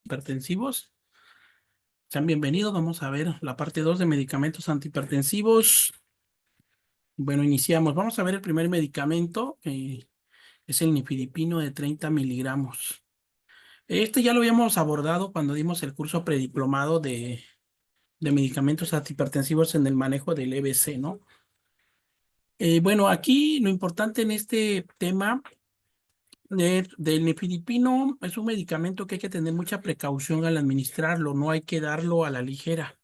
Hipertensivos. Sean bienvenidos. Vamos a ver la parte 2 de medicamentos antihipertensivos. Bueno, iniciamos. Vamos a ver el primer medicamento, que es el nifedipino de 30 miligramos. Este ya lo habíamos abordado cuando dimos el curso prediplomado de medicamentos antihipertensivos en el manejo del EBC, ¿no? Bueno, aquí lo importante en este tema del nifedipino es un medicamento que hay que tener mucha precaución al administrarlo, no hay que darlo a la ligera.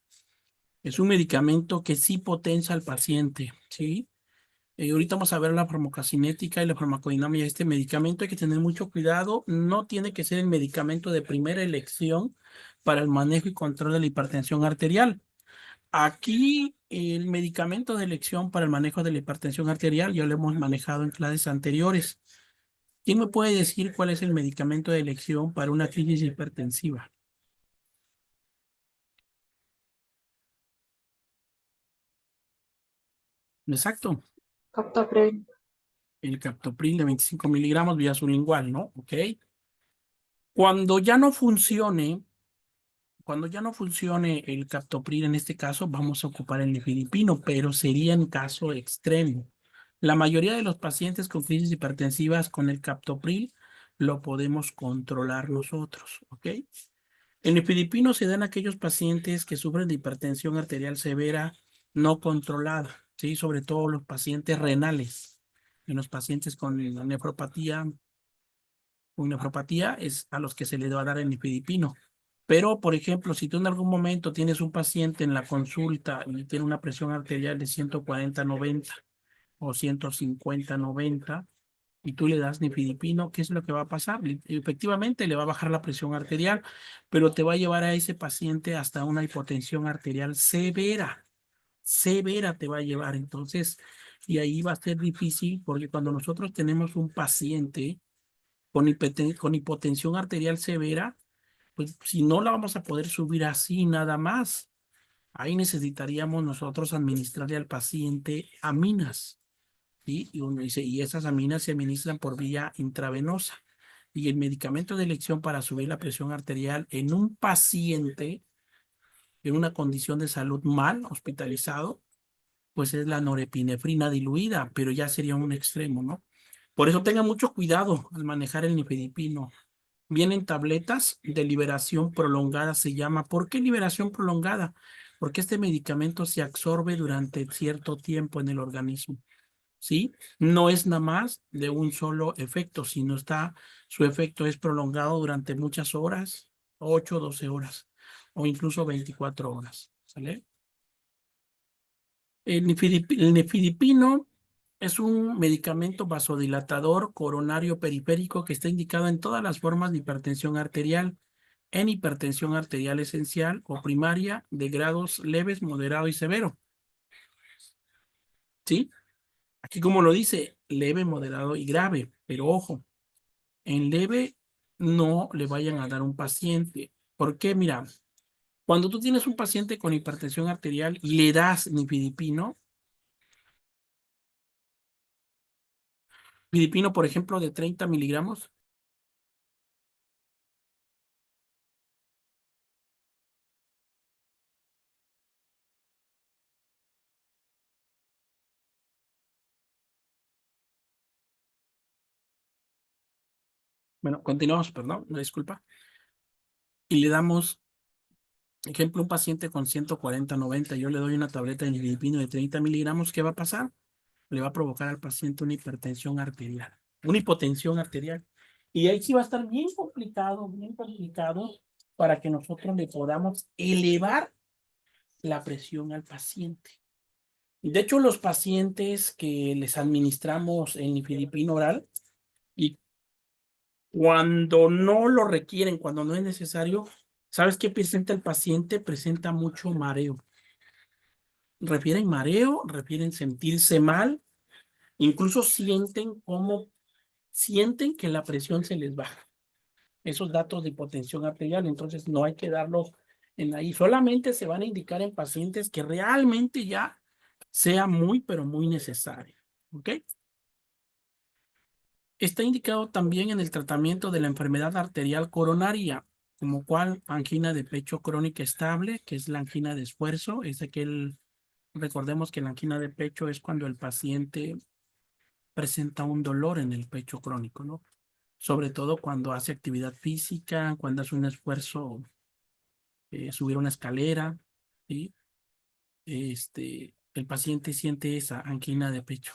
Es un medicamento que sí potencia al paciente, ¿sí? Ahorita vamos a ver la farmacocinética y la farmacodinámica de este medicamento. Hay que tener mucho cuidado. No tiene que ser el medicamento de primera elección para el manejo y control de la hipertensión arterial. Aquí el medicamento de elección para el manejo de la hipertensión arterial ya lo hemos manejado en clases anteriores. ¿Quién me puede decir cuál es el medicamento de elección para una crisis hipertensiva? Exacto. Captopril. El captopril de 25 miligramos vía sublingual, ¿no? Ok. Cuando ya no funcione el captopril en este caso, vamos a ocupar el nifedipino, pero sería en caso extremo. La mayoría de los pacientes con crisis hipertensivas con el captopril lo podemos controlar nosotros, ¿ok? El nifedipino se da en aquellos pacientes que sufren de hipertensión arterial severa no controlada, ¿sí? Sobre todo los pacientes renales. En los pacientes con nefropatía es a los que se les va a dar el nifedipino. Pero, por ejemplo, si tú en algún momento tienes un paciente en la consulta y tiene una presión arterial de 140/90 o 150/90 y tú le das nifedipino, ¿qué es lo que va a pasar? Efectivamente, le va a bajar la presión arterial, pero te va a llevar a ese paciente hasta una hipotensión arterial severa. Severa te va a llevar. Entonces, y ahí va a ser difícil porque cuando nosotros tenemos un paciente con hipotensión arterial severa, pues si no la vamos a poder subir así nada más, ahí necesitaríamos nosotros administrarle al paciente aminas, ¿sí? Y uno dice, y esas aminas se administran por vía intravenosa. Y el medicamento de elección para subir la presión arterial en un paciente en una condición de salud mal, hospitalizado, pues es la norepinefrina diluida, pero ya sería un extremo, ¿no? Por eso tenga mucho cuidado al manejar el nifedipino. Vienen tabletas de liberación prolongada, se llama. ¿Por qué liberación prolongada? Porque este medicamento se absorbe durante cierto tiempo en el organismo, ¿sí? No es nada más de un solo efecto, sino su efecto es prolongado durante muchas horas, 8, 12 horas o incluso 24 horas, ¿sale? El nifedipino es un medicamento vasodilatador coronario periférico que está indicado en todas las formas de hipertensión arterial, en hipertensión arterial esencial o primaria de grados leves, moderado y severo. ¿Sí? Aquí como lo dice, leve, moderado y grave, pero ojo, en leve no le vayan a dar un paciente. ¿Por qué? Mira, cuando tú tienes un paciente con hipertensión arterial y le das nifedipino, por ejemplo, de 30 miligramos, bueno, continuamos, perdón, una disculpa. Y le damos, ejemplo, un paciente con 140/90, yo le doy una tableta de nifedipino de 30 miligramos, ¿qué va a pasar? Le va a provocar al paciente una hipertensión arterial, una hipotensión arterial. Y ahí sí va a estar bien complicado para que nosotros le podamos elevar la presión al paciente. De hecho, los pacientes que les administramos el nifedipino oral y cuando no lo requieren, cuando no es necesario, ¿sabes qué presenta el paciente? Presenta mucho mareo. Refieren mareo, refieren sentirse mal, incluso sienten que la presión se les baja. Esos datos de hipotensión arterial, entonces no hay que darlos en ahí. Solamente se van a indicar en pacientes que realmente ya sea muy, pero muy necesario. ¿Ok? Está indicado también en el tratamiento de la enfermedad arterial coronaria, como cual angina de pecho crónica estable, que es la angina de esfuerzo. Recordemos que la angina de pecho es cuando el paciente presenta un dolor en el pecho crónico, ¿no? Sobre todo cuando hace actividad física, cuando hace un esfuerzo, subir una escalera, ¿sí? El paciente siente esa angina de pecho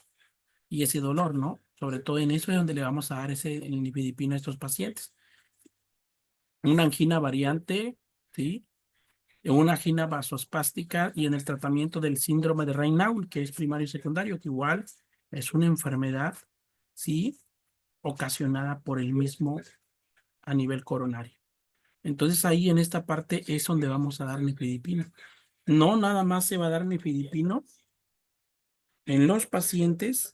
y ese dolor, ¿no? Sobre todo en eso es donde le vamos a dar el nifedipino a estos pacientes. Una angina variante, ¿sí? Una angina vasospástica y en el tratamiento del síndrome de Raynaud, que es primario y secundario, que igual es una enfermedad, ¿sí? Ocasionada por el mismo a nivel coronario. Entonces ahí en esta parte es donde vamos a dar nifedipino. No nada más se va a dar nifedipino en los pacientes,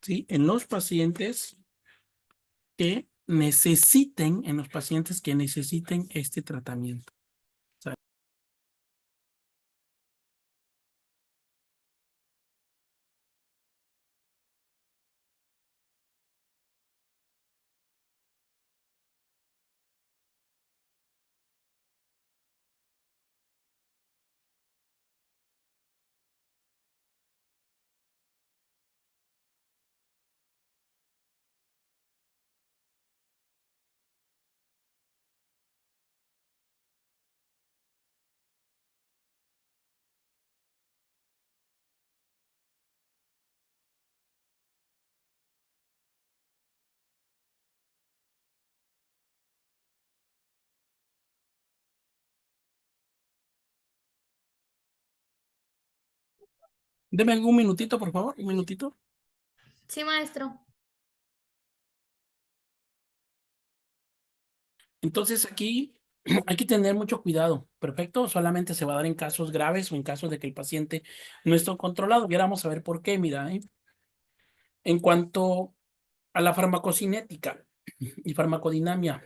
¿sí? En los pacientes en los pacientes que necesiten este tratamiento. Deme un minutito, por favor, un minutito. Sí, maestro. Entonces aquí hay que tener mucho cuidado. Perfecto, solamente se va a dar en casos graves o en casos de que el paciente no esté controlado. Y ahora vamos a ver por qué. Mira, en cuanto a la farmacocinética y farmacodinamia,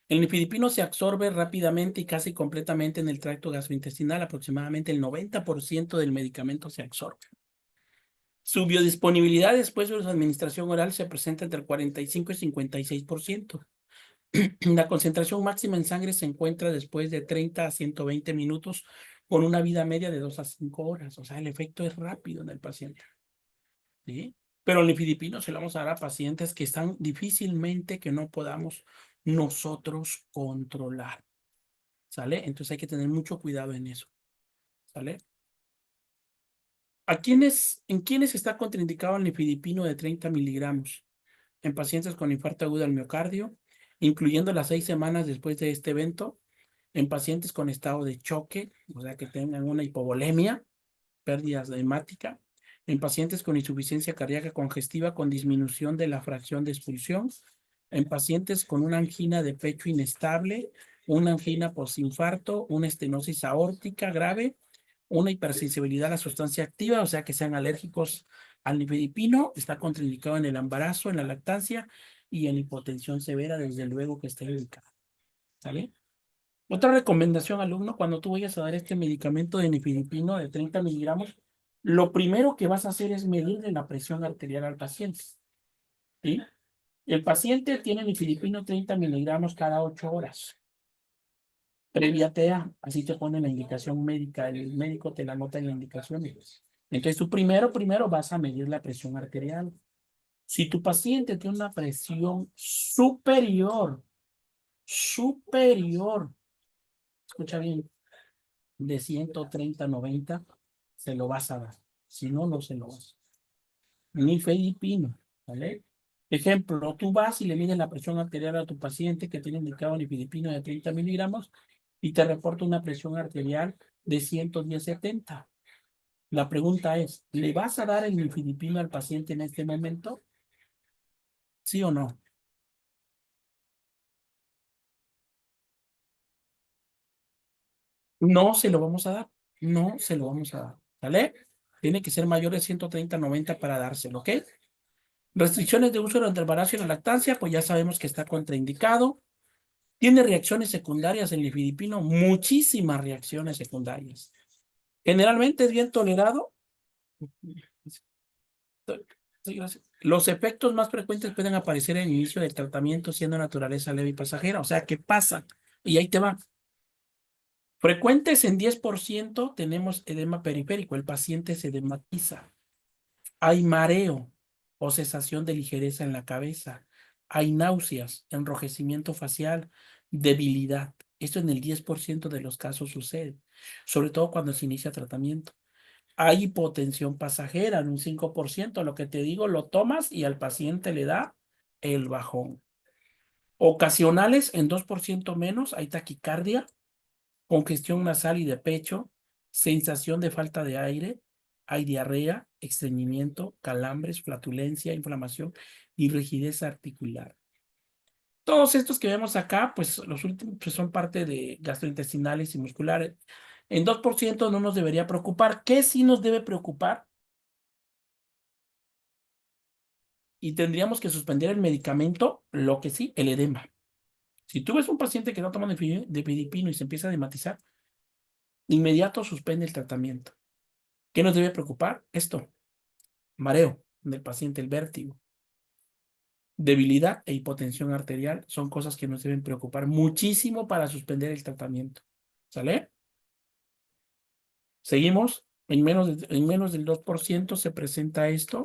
el nifedipino se absorbe rápidamente y casi completamente en el tracto gastrointestinal. Aproximadamente el 90% del medicamento se absorbe. Su biodisponibilidad después de su administración oral se presenta entre el 45 y 56%. La concentración máxima en sangre se encuentra después de 30 a 120 minutos con una vida media de 2 a 5 horas. O sea, el efecto es rápido en el paciente, ¿sí? Pero el nifedipino se lo vamos a dar a pacientes que están difícilmente que no podamos nosotros controlar, ¿sale? Entonces hay que tener mucho cuidado en eso, ¿sale? ¿En quiénes está contraindicado el nifedipino de 30 miligramos? En pacientes con infarto agudo al miocardio, incluyendo las 6 semanas después de este evento, en pacientes con estado de choque, o sea, que tengan una hipovolemia, pérdida hemática, en pacientes con insuficiencia cardíaca congestiva con disminución de la fracción de expulsión, en pacientes con una angina de pecho inestable, una angina postinfarto, una estenosis aórtica grave, una hipersensibilidad a la sustancia activa, o sea, que sean alérgicos al nifedipino, está contraindicado en el embarazo, en la lactancia y en hipotensión severa, desde luego que está indicado. ¿Sale? Otra recomendación, alumno, cuando tú vayas a dar este medicamento de nifedipino de 30 miligramos, lo primero que vas a hacer es medirle la presión arterial al paciente. ¿Sí? El paciente tiene nifedipino 30 miligramos cada 8 horas. Previa TEA, así te pone la indicación médica, el médico te la nota en la indicación. Entonces tú primero vas a medir la presión arterial. Si tu paciente tiene una presión superior, escucha bien, de 130/90, se lo vas a dar. Si no, no se lo vas. Nifedipino, ¿vale? Ejemplo, tú vas y le mides la presión arterial a tu paciente que tiene indicado nifedipino de 30 miligramos y te reporta una presión arterial de 110/70. La pregunta es, ¿le vas a dar el nifedipino al paciente en este momento? ¿Sí o no? No se lo vamos a dar. No se lo vamos a dar. ¿Vale? Tiene que ser mayor de 130/90 para dárselo, ¿ok? Restricciones de uso durante el embarazo y la lactancia, pues ya sabemos que está contraindicado. Tiene reacciones secundarias el nifedipino, muchísimas reacciones secundarias. Generalmente es bien tolerado. Sí, gracias. Los efectos más frecuentes pueden aparecer en el inicio del tratamiento, siendo de naturaleza leve y pasajera. O sea, ¿qué pasa? Y ahí te va. Frecuentes en 10% tenemos edema periférico. El paciente se edematiza. Hay mareo o sensación de ligereza en la cabeza. Hay náuseas, enrojecimiento facial, debilidad. Esto en el 10% de los casos sucede, sobre todo cuando se inicia tratamiento. Hay hipotensión pasajera en un 5%. Lo que te digo, lo tomas y al paciente le da el bajón. Ocasionales en 2% menos, hay taquicardia, congestión nasal y de pecho, sensación de falta de aire, hay diarrea, estreñimiento, calambres, flatulencia, inflamación y rigidez articular. Todos estos que vemos acá, pues los últimos pues, son parte de gastrointestinales y musculares. En 2% no nos debería preocupar. ¿Qué sí nos debe preocupar? Y tendríamos que suspender el medicamento, lo que sí, el edema. Si tú ves un paciente que no toma nifedipino y se empieza a edematizar, inmediato suspende el tratamiento. ¿Qué nos debe preocupar? Esto, mareo del paciente, el vértigo, debilidad e hipotensión arterial son cosas que nos deben preocupar muchísimo para suspender el tratamiento. ¿Sale? Seguimos. En menos del 2% se presenta esto: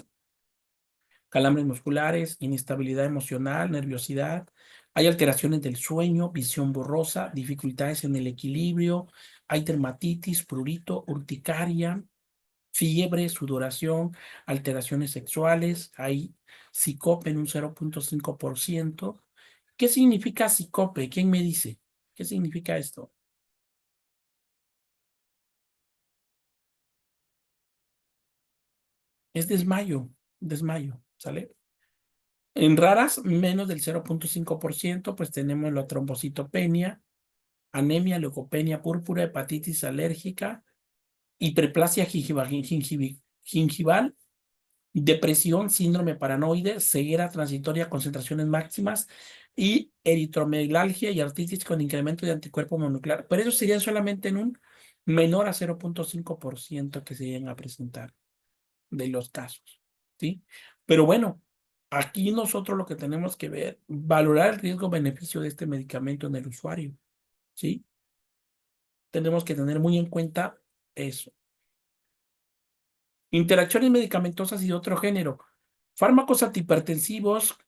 calambres musculares, inestabilidad emocional, nerviosidad. Hay alteraciones del sueño, visión borrosa, dificultades en el equilibrio. Hay dermatitis, prurito, urticaria, fiebre, sudoración, alteraciones sexuales. Hay sicope en un 0.5%. ¿Qué significa sicope? ¿Quién me dice? ¿Qué significa esto? Es desmayo, desmayo, ¿sale? En raras, menos del 0.5%, pues tenemos la trombocitopenia, anemia, leucopenia púrpura, hepatitis alérgica, hiperplasia gingival, depresión, síndrome paranoide, ceguera transitoria, concentraciones máximas y eritromegalalgia y artritis con incremento de anticuerpo mononuclear. Pero eso sería solamente en un menor a 0.5% que se llegan a presentar de los casos, ¿sí? Pero bueno, aquí nosotros lo que tenemos que ver, valorar el riesgo-beneficio de este medicamento en el usuario, ¿sí? Tenemos que tener muy en cuenta eso. Interacciones medicamentosas y de otro género. Fármacos antihipertensivos,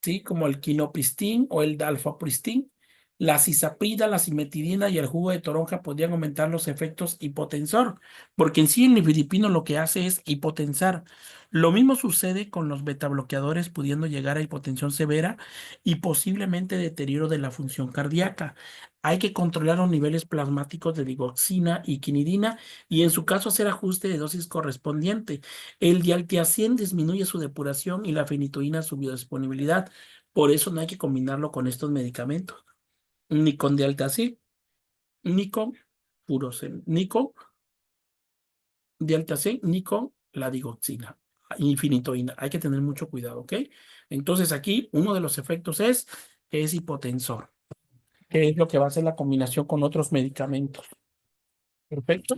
¿sí? Como el quinopristin o el dalfapristin, la cisaprida, la cimetidina y el jugo de toronja podrían aumentar los efectos hipotensor, porque en sí el nifedipino lo que hace es hipotensar. Lo mismo sucede con los betabloqueadores, pudiendo llegar a hipotensión severa y posiblemente deterioro de la función cardíaca. Hay que controlar los niveles plasmáticos de digoxina y quinidina y en su caso hacer ajuste de dosis correspondiente. El dialtiazien disminuye su depuración y la fenitoína su biodisponibilidad. Por eso no hay que combinarlo con estos medicamentos, ni con dialtazien, ni con furosemide, ni con dialtazien, ni con la digoxina, infinitoína. Hay que tener mucho cuidado, ¿ok? Entonces aquí uno de los efectos es que es hipotensor, que es lo que va a hacer la combinación con otros medicamentos. Perfecto.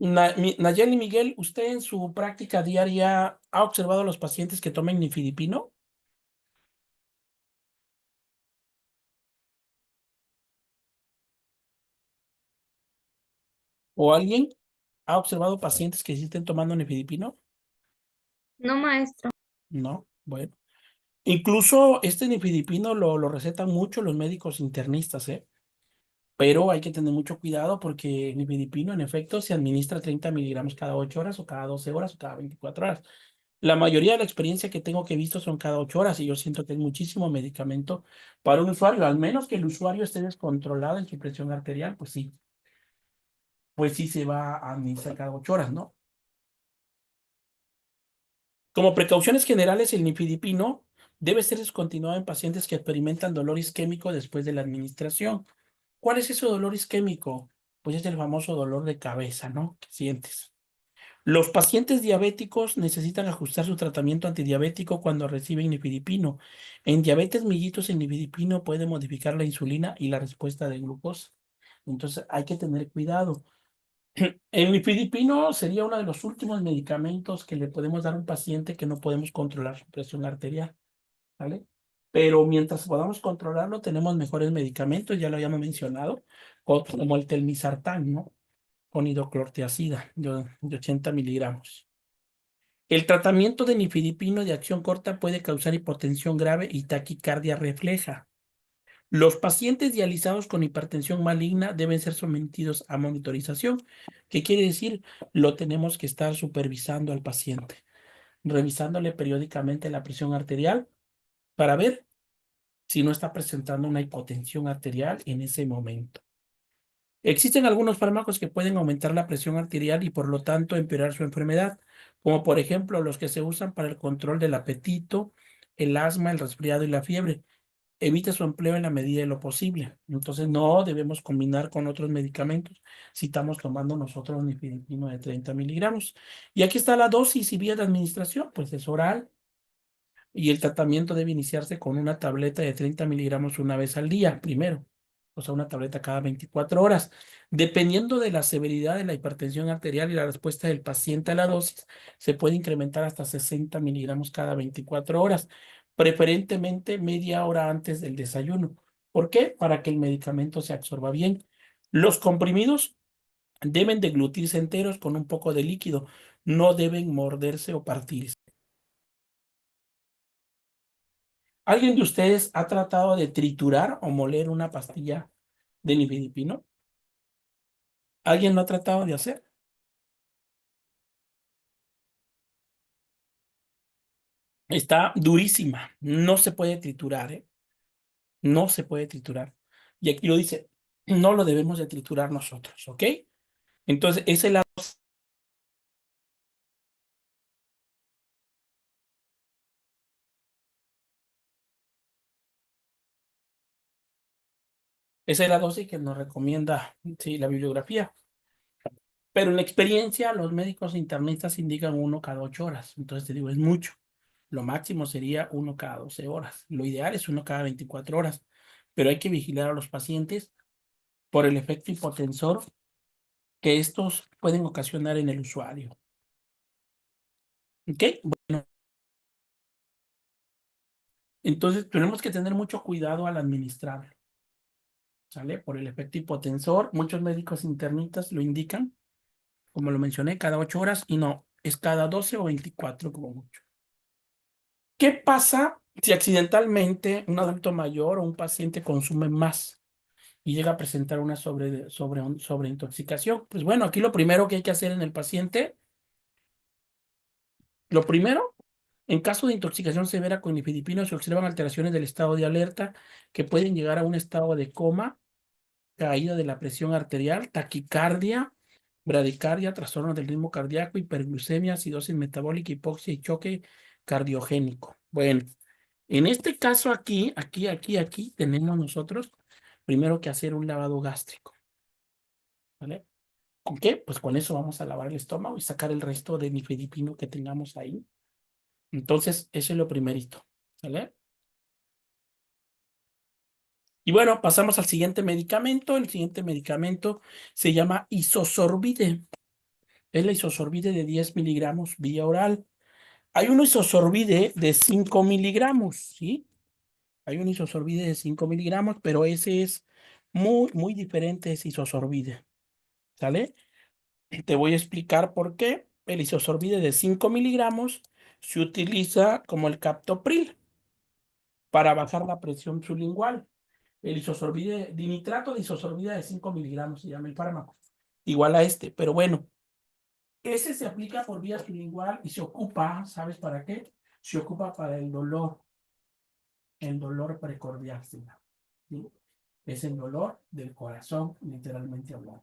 Nayeli Miguel, ¿usted en su práctica diaria ha observado a los pacientes que tomen nifedipino? ¿O alguien ha observado pacientes que sí estén tomando nifedipino? No, maestro. No, bueno. Incluso este nifedipino lo recetan mucho los médicos internistas, ¿eh? Pero hay que tener mucho cuidado porque el nifedipino en efecto se administra 30 miligramos cada 8 horas o cada 12 horas o cada 24 horas. La mayoría de la experiencia que tengo que he visto son cada 8 horas y yo siento que es muchísimo medicamento para un usuario, al menos que el usuario esté descontrolado en su presión arterial, pues sí se va a administrar cada 8 horas, ¿no? Como precauciones generales, el nifedipino debe ser descontinuado en pacientes que experimentan dolor isquémico después de la administración. ¿Cuál es ese dolor isquémico? Pues es el famoso dolor de cabeza, ¿no? Que sientes. Los pacientes diabéticos necesitan ajustar su tratamiento antidiabético cuando reciben nifedipino. En diabetes mellitus, el nifedipino puede modificar la insulina y la respuesta de glucosa. Entonces hay que tener cuidado. El nifedipino sería uno de los últimos medicamentos que le podemos dar a un paciente que no podemos controlar su presión arterial, ¿vale? Pero mientras podamos controlarlo, tenemos mejores medicamentos, ya lo habíamos mencionado, como el telmisartán, ¿no? Con hidroclorotiazida de 80 miligramos. El tratamiento de nifedipino de acción corta puede causar hipotensión grave y taquicardia refleja. Los pacientes dializados con hipertensión maligna deben ser sometidos a monitorización. ¿Qué quiere decir? Lo tenemos que estar supervisando al paciente, revisándole periódicamente la presión arterial para ver si no está presentando una hipotensión arterial en ese momento. Existen algunos fármacos que pueden aumentar la presión arterial y por lo tanto empeorar su enfermedad, como por ejemplo los que se usan para el control del apetito, el asma, el resfriado y la fiebre. Evite su empleo en la medida de lo posible. Entonces no debemos combinar con otros medicamentos si estamos tomando nosotros nifedipino de 30 miligramos. Y aquí está la dosis y vía de administración, pues es oral y el tratamiento debe iniciarse con una tableta de 30 miligramos una vez al día, primero. O sea, una tableta cada 24 horas. Dependiendo de la severidad de la hipertensión arterial y la respuesta del paciente a la dosis, se puede incrementar hasta 60 miligramos cada 24 horas, preferentemente media hora antes del desayuno. ¿Por qué? Para que el medicamento se absorba bien. Los comprimidos deben deglutirse enteros con un poco de líquido, no deben morderse o partirse. ¿Alguien de ustedes ha tratado de triturar o moler una pastilla de nifedipino? ¿Alguien lo ha tratado de hacer? Está durísima, no se puede triturar, ¿eh? No se puede triturar. Y aquí lo dice, no lo debemos de triturar nosotros, ¿ok? Entonces, esa es la dosis que nos recomienda, sí, la bibliografía. Pero en la experiencia, los médicos internistas indican uno cada 8 horas. Entonces, te digo, es mucho. Lo máximo sería uno cada 12 horas. Lo ideal es uno cada 24 horas. Pero hay que vigilar a los pacientes por el efecto hipotensor que estos pueden ocasionar en el usuario. ¿Ok? Bueno, entonces tenemos que tener mucho cuidado al administrarlo, ¿sale? Por el efecto hipotensor, muchos médicos internistas lo indican, como lo mencioné, cada 8 horas y no, es cada 12 o 24 como mucho. ¿Qué pasa si accidentalmente un adulto mayor o un paciente consume más y llega a presentar una sobreintoxicación? Pues bueno, aquí lo primero que hay que hacer en el paciente, lo primero, en caso de intoxicación severa con nifedipino se observan alteraciones del estado de alerta que pueden llegar a un estado de coma, caída de la presión arterial, taquicardia, bradicardia, trastorno del ritmo cardíaco, hiperglucemia, acidosis metabólica, hipoxia y choque cardiogénico. Bueno, en este caso aquí tenemos nosotros primero que hacer un lavado gástrico, ¿vale? ¿Con qué? Pues con eso vamos a lavar el estómago y sacar el resto de nifedipino que tengamos ahí. Entonces, eso es lo primerito, ¿vale? Y bueno, pasamos al siguiente medicamento. El siguiente medicamento se llama isosorbide. Es la isosorbide de 10 miligramos vía oral. Hay un isosorbide de 5 miligramos, ¿sí? Hay un isosorbide de 5 miligramos, pero ese es muy diferente ese isosorbide, ¿sale? Te voy a explicar por qué. El isosorbide de 5 miligramos se utiliza como el captopril para bajar la presión sublingual. El isosorbide, dinitrato de isosorbida de 5 miligramos se llama el fármaco. Igual a este, pero bueno, ese se aplica por vía sublingual y se ocupa, ¿sabes para qué? Se ocupa para el dolor precordial, ¿sí? Es el dolor del corazón, literalmente hablando.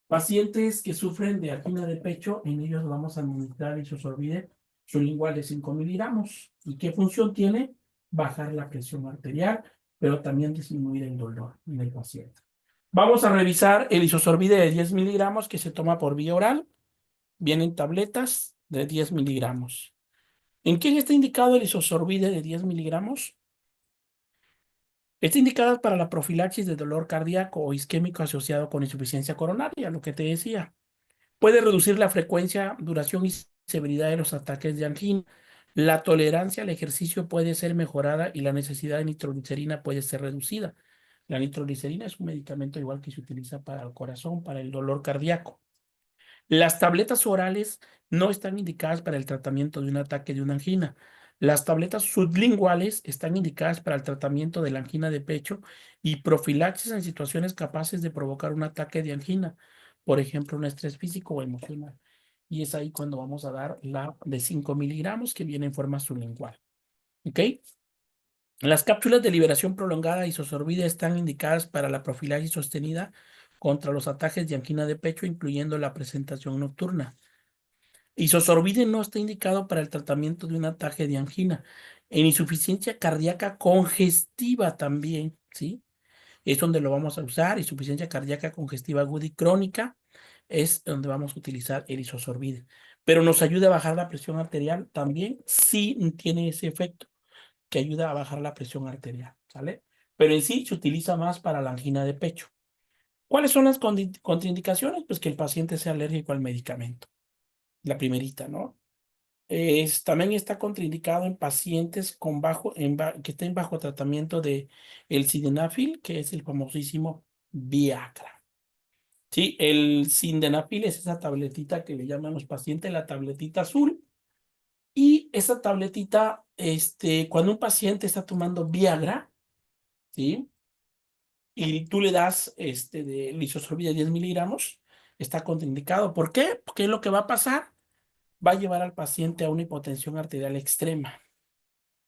Pacientes que sufren de angina de pecho, en ellos vamos a administrar isosorbide sublingual de 5 miligramos. ¿Y qué función tiene? Bajar la presión arterial, pero también disminuir el dolor en el paciente. Vamos a revisar el isosorbide de 10 miligramos que se toma por vía oral. Vienen tabletas de 10 miligramos. ¿En quién está indicado el isosorbide de 10 miligramos? Está indicado para la profilaxis de dolor cardíaco o isquémico asociado con insuficiencia coronaria, lo que te decía. Puede reducir la frecuencia, duración y severidad de los ataques de angina. La tolerancia al ejercicio puede ser mejorada y la necesidad de nitroglicerina puede ser reducida. La nitroglicerina es un medicamento igual que se utiliza para el corazón, para el dolor cardíaco. Las tabletas orales no están indicadas para el tratamiento de un ataque de una angina. Las tabletas sublinguales están indicadas para el tratamiento de la angina de pecho y profilaxis en situaciones capaces de provocar un ataque de angina, por ejemplo, un estrés físico o emocional. Y es ahí cuando vamos a dar la de 5 miligramos que viene en forma sublingual. ¿Ok? Las cápsulas de liberación prolongada isosorbida están indicadas para la profilaxis sostenida contra los ataques de angina de pecho, incluyendo la presentación nocturna. Isosorbide no está indicado para el tratamiento de un ataque de angina. En insuficiencia cardíaca congestiva también, ¿sí? Es donde lo vamos a usar. Insuficiencia cardíaca congestiva aguda y crónica es donde vamos a utilizar el isosorbide. Pero nos ayuda a bajar la presión arterial también, sí tiene ese efecto que ayuda a bajar la presión arterial, ¿sale? Pero en sí se utiliza más para la angina de pecho. ¿Cuáles son las contraindicaciones? Pues que el paciente sea alérgico al medicamento. La primerita, ¿no? También está contraindicado en pacientes con que estén bajo tratamiento de el sildenafil, que es el famosísimo Viagra. Sí, el sildenafil es esa tabletita que le llaman los pacientes la tabletita azul. Y esa tabletita, cuando un paciente está tomando Viagra, ¿sí? Y tú le das de lisosorbida 10 miligramos, está contraindicado. ¿Por qué? Porque lo que va a pasar va a llevar al paciente a una hipotensión arterial extrema,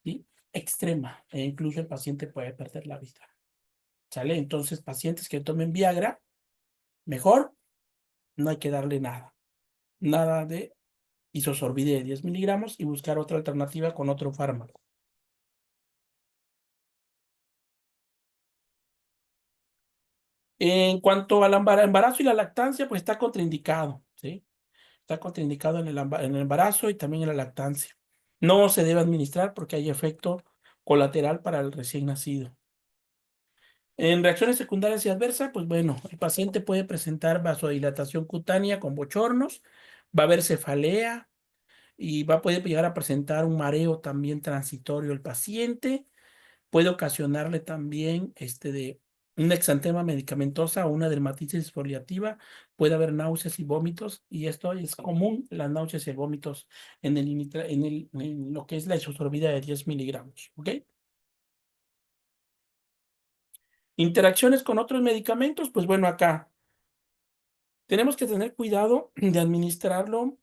¿sí? Extrema, e incluso el paciente puede perder la vida, ¿sale? Entonces, pacientes que tomen Viagra, mejor no hay que darle nada, nada de isosorbide de 10 miligramos y buscar otra alternativa con otro fármaco. En cuanto al embarazo y la lactancia, pues está contraindicado, ¿sí? Está contraindicado en el embarazo y también en la lactancia. No se debe administrar porque hay efecto colateral para el recién nacido. En reacciones secundarias y adversas, pues bueno, el paciente puede presentar vasodilatación cutánea con bochornos, va a haber cefalea y puede llegar a presentar un mareo también transitorio el paciente. Puede ocasionarle también de una exantema medicamentosa o una dermatitis exfoliativa. Puede haber náuseas y vómitos y esto es común, las náuseas y vómitos en lo que es la isosorbida de 10 miligramos. ¿Ok? Interacciones con otros medicamentos, pues bueno, acá tenemos que tener cuidado de administrarlo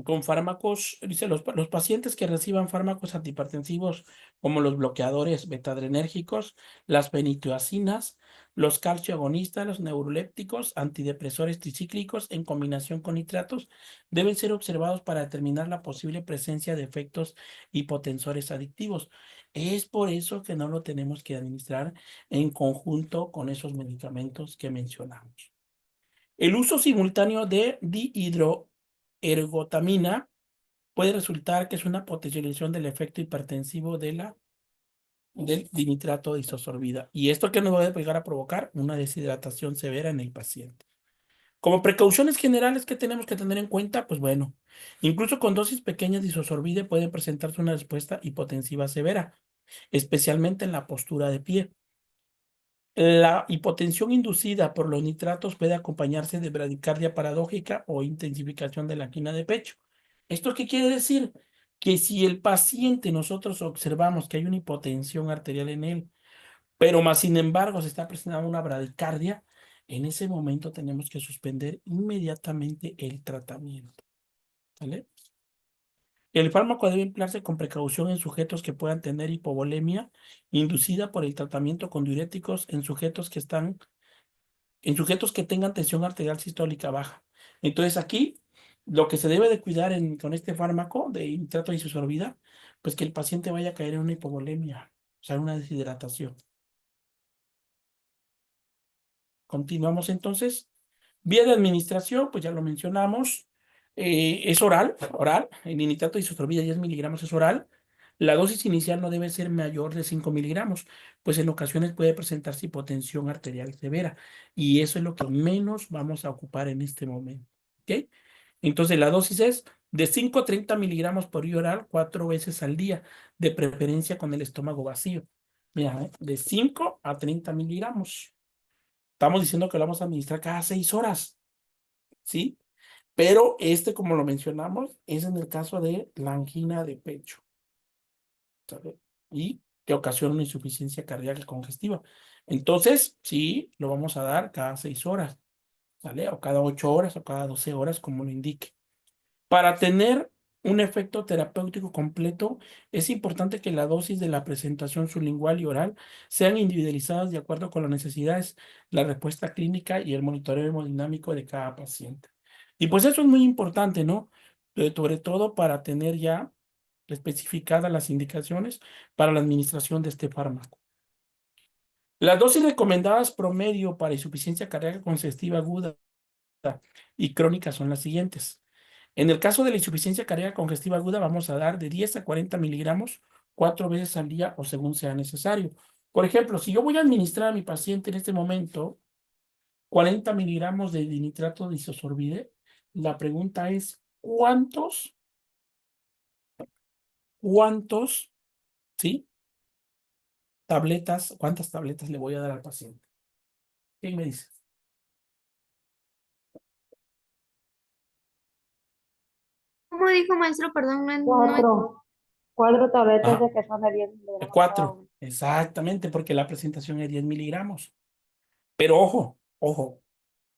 con fármacos, dice, los pacientes que reciban fármacos antihipertensivos como los bloqueadores betadrenérgicos, las benitoacinas, los calcioagonistas, los neurolépticos, antidepresores tricíclicos en combinación con nitratos, deben ser observados para determinar la posible presencia de efectos hipotensores adictivos. Es por eso que no lo tenemos que administrar en conjunto con esos medicamentos que mencionamos. El uso simultáneo de dihidroergotamina puede resultar que es una potencialización del efecto hipertensivo del dinitrato de isosorbida. ¿Y esto que nos va a llegar a provocar? Una deshidratación severa en el paciente. Como precauciones generales que tenemos que tener en cuenta, pues bueno, incluso con dosis pequeñas de isosorbide puede presentarse una respuesta hipotensiva severa, especialmente en la postura de pie. La hipotensión inducida por los nitratos puede acompañarse de bradicardia paradójica o intensificación de la angina de pecho. ¿Esto qué quiere decir? Que si el paciente nosotros observamos que hay una hipotensión arterial en él, pero más sin embargo se está presentando una bradicardia, en ese momento tenemos que suspender inmediatamente el tratamiento. ¿Vale? El fármaco debe emplearse con precaución en sujetos que puedan tener hipovolemia inducida por el tratamiento con diuréticos en sujetos que tengan tensión arterial sistólica baja. Entonces aquí lo que se debe de cuidar con este fármaco de nitrato de isosorbida, pues que el paciente vaya a caer en una hipovolemia, o sea, una deshidratación. Continuamos entonces. Vía de administración, pues ya lo mencionamos, es oral, el nitrato de isosorbida 10 miligramos es oral. La dosis inicial no debe ser mayor de 5 miligramos, pues en ocasiones puede presentarse hipotensión arterial severa y eso es lo que menos vamos a ocupar en este momento. ¿Ok? Entonces la dosis es de 5 a 30 miligramos por vía oral 4 veces al día, de preferencia con el estómago vacío. Mira, de 5 a 30 miligramos. Estamos diciendo que lo vamos a administrar cada 6 horas, ¿sí? Pero como lo mencionamos, es en el caso de la angina de pecho, ¿sale? Y que ocasiona una insuficiencia cardíaca congestiva. Entonces, sí, lo vamos a dar cada 6 horas, ¿sale? O cada 8 horas o cada 12 horas, como lo indique. Para tener un efecto terapéutico completo, es importante que la dosis de la presentación sublingual y oral sean individualizadas de acuerdo con las necesidades, la respuesta clínica y el monitoreo hemodinámico de cada paciente. Y pues eso es muy importante, ¿no? Sobre todo para tener ya especificadas las indicaciones para la administración de este fármaco. Las dosis recomendadas promedio para insuficiencia cardíaca congestiva aguda y crónica son las siguientes. En el caso de la insuficiencia cardíaca congestiva aguda, vamos a dar de 10 a 40 miligramos 4 veces al día o según sea necesario. Por ejemplo, si yo voy a administrar a mi paciente en este momento 40 miligramos de dinitrato de isosorbide, la pregunta es, ¿cuántos, sí, cuántas tabletas le voy a dar al paciente? ¿Quién me dice? ¿Cómo dijo maestro? Perdón, no. 4 tabletas Ah, de que son de 10 miligramos cada 4, una. exactamente, porque la presentación es 10 miligramos. Pero ojo, ojo,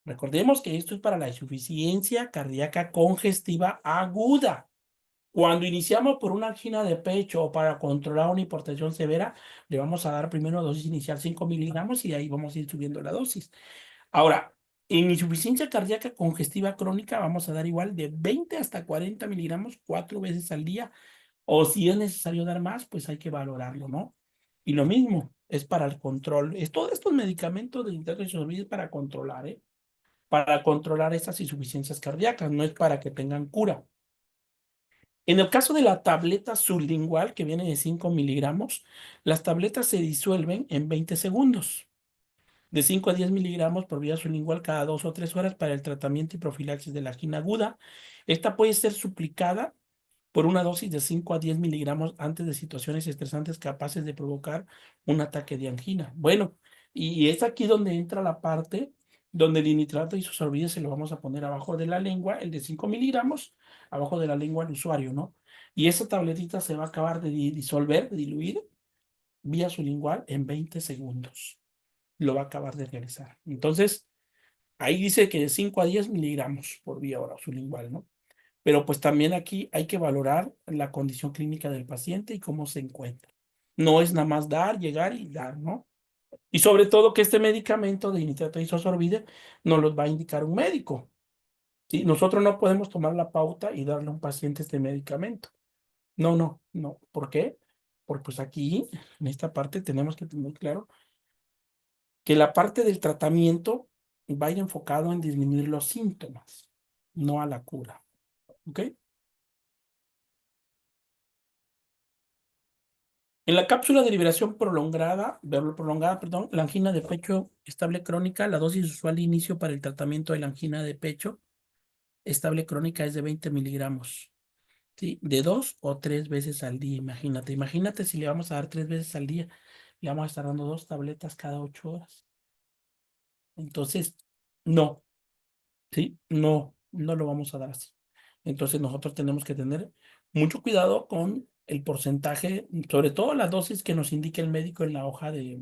recordemos que esto es para la insuficiencia cardíaca congestiva aguda. Cuando iniciamos por una angina de pecho o para controlar una hipertensión severa, le vamos a dar primero dosis inicial 5 miligramos y de ahí vamos a ir subiendo la dosis. Ahora, en insuficiencia cardíaca congestiva crónica vamos a dar igual de 20 hasta 40 miligramos 4 veces al día. O si es necesario dar más, pues hay que valorarlo, ¿no? Y lo mismo es para el control. Todos estos medicamentos de nitrato de isosorbide es para controlar, ¿eh? Para controlar estas insuficiencias cardíacas, no es para que tengan cura. En el caso de la tableta sublingual, que viene de 5 miligramos, las tabletas se disuelven en 20 segundos, de 5 a 10 miligramos por vía sublingual cada 2 o 3 horas para el tratamiento y profilaxis de la angina aguda. Esta puede ser suplicada por una dosis de 5 a 10 miligramos antes de situaciones estresantes capaces de provocar un ataque de angina. Bueno, y es aquí donde entra la parte donde el nitrato isosorbide se lo vamos a poner abajo de la lengua, el de 5 miligramos, abajo de la lengua del usuario, ¿no? Y esa tabletita se va a acabar de disolver, de diluir, vía sublingual en 20 segundos. Lo va a acabar de realizar. Entonces, ahí dice que de 5 a 10 miligramos por vía oral sublingual, ¿no? Pero pues también aquí hay que valorar la condición clínica del paciente y cómo se encuentra. No es nada más dar, llegar y dar, ¿no? Y sobre todo que este medicamento de nitrato de isosorbide nos los va a indicar un médico, ¿sí? Nosotros no podemos tomar la pauta y darle a un paciente este medicamento. No, no, no. ¿Por qué? Porque pues aquí, en esta parte, tenemos que tener claro que la parte del tratamiento va a ir enfocado en disminuir los síntomas, no a la cura. ¿Ok? En la cápsula de liberación prolongada, perdón, la angina de pecho estable crónica, la dosis usual de inicio para el tratamiento de la angina de pecho estable crónica es de 20 miligramos, ¿sí? De 2 o 3 veces al día, imagínate si le vamos a dar 3 veces al día, le vamos a estar dando 2 tabletas cada 8 horas. Entonces, no, ¿sí? No, no lo vamos a dar así. Entonces nosotros tenemos que tener mucho cuidado con el porcentaje, sobre todo las dosis que nos indique el médico en la hoja de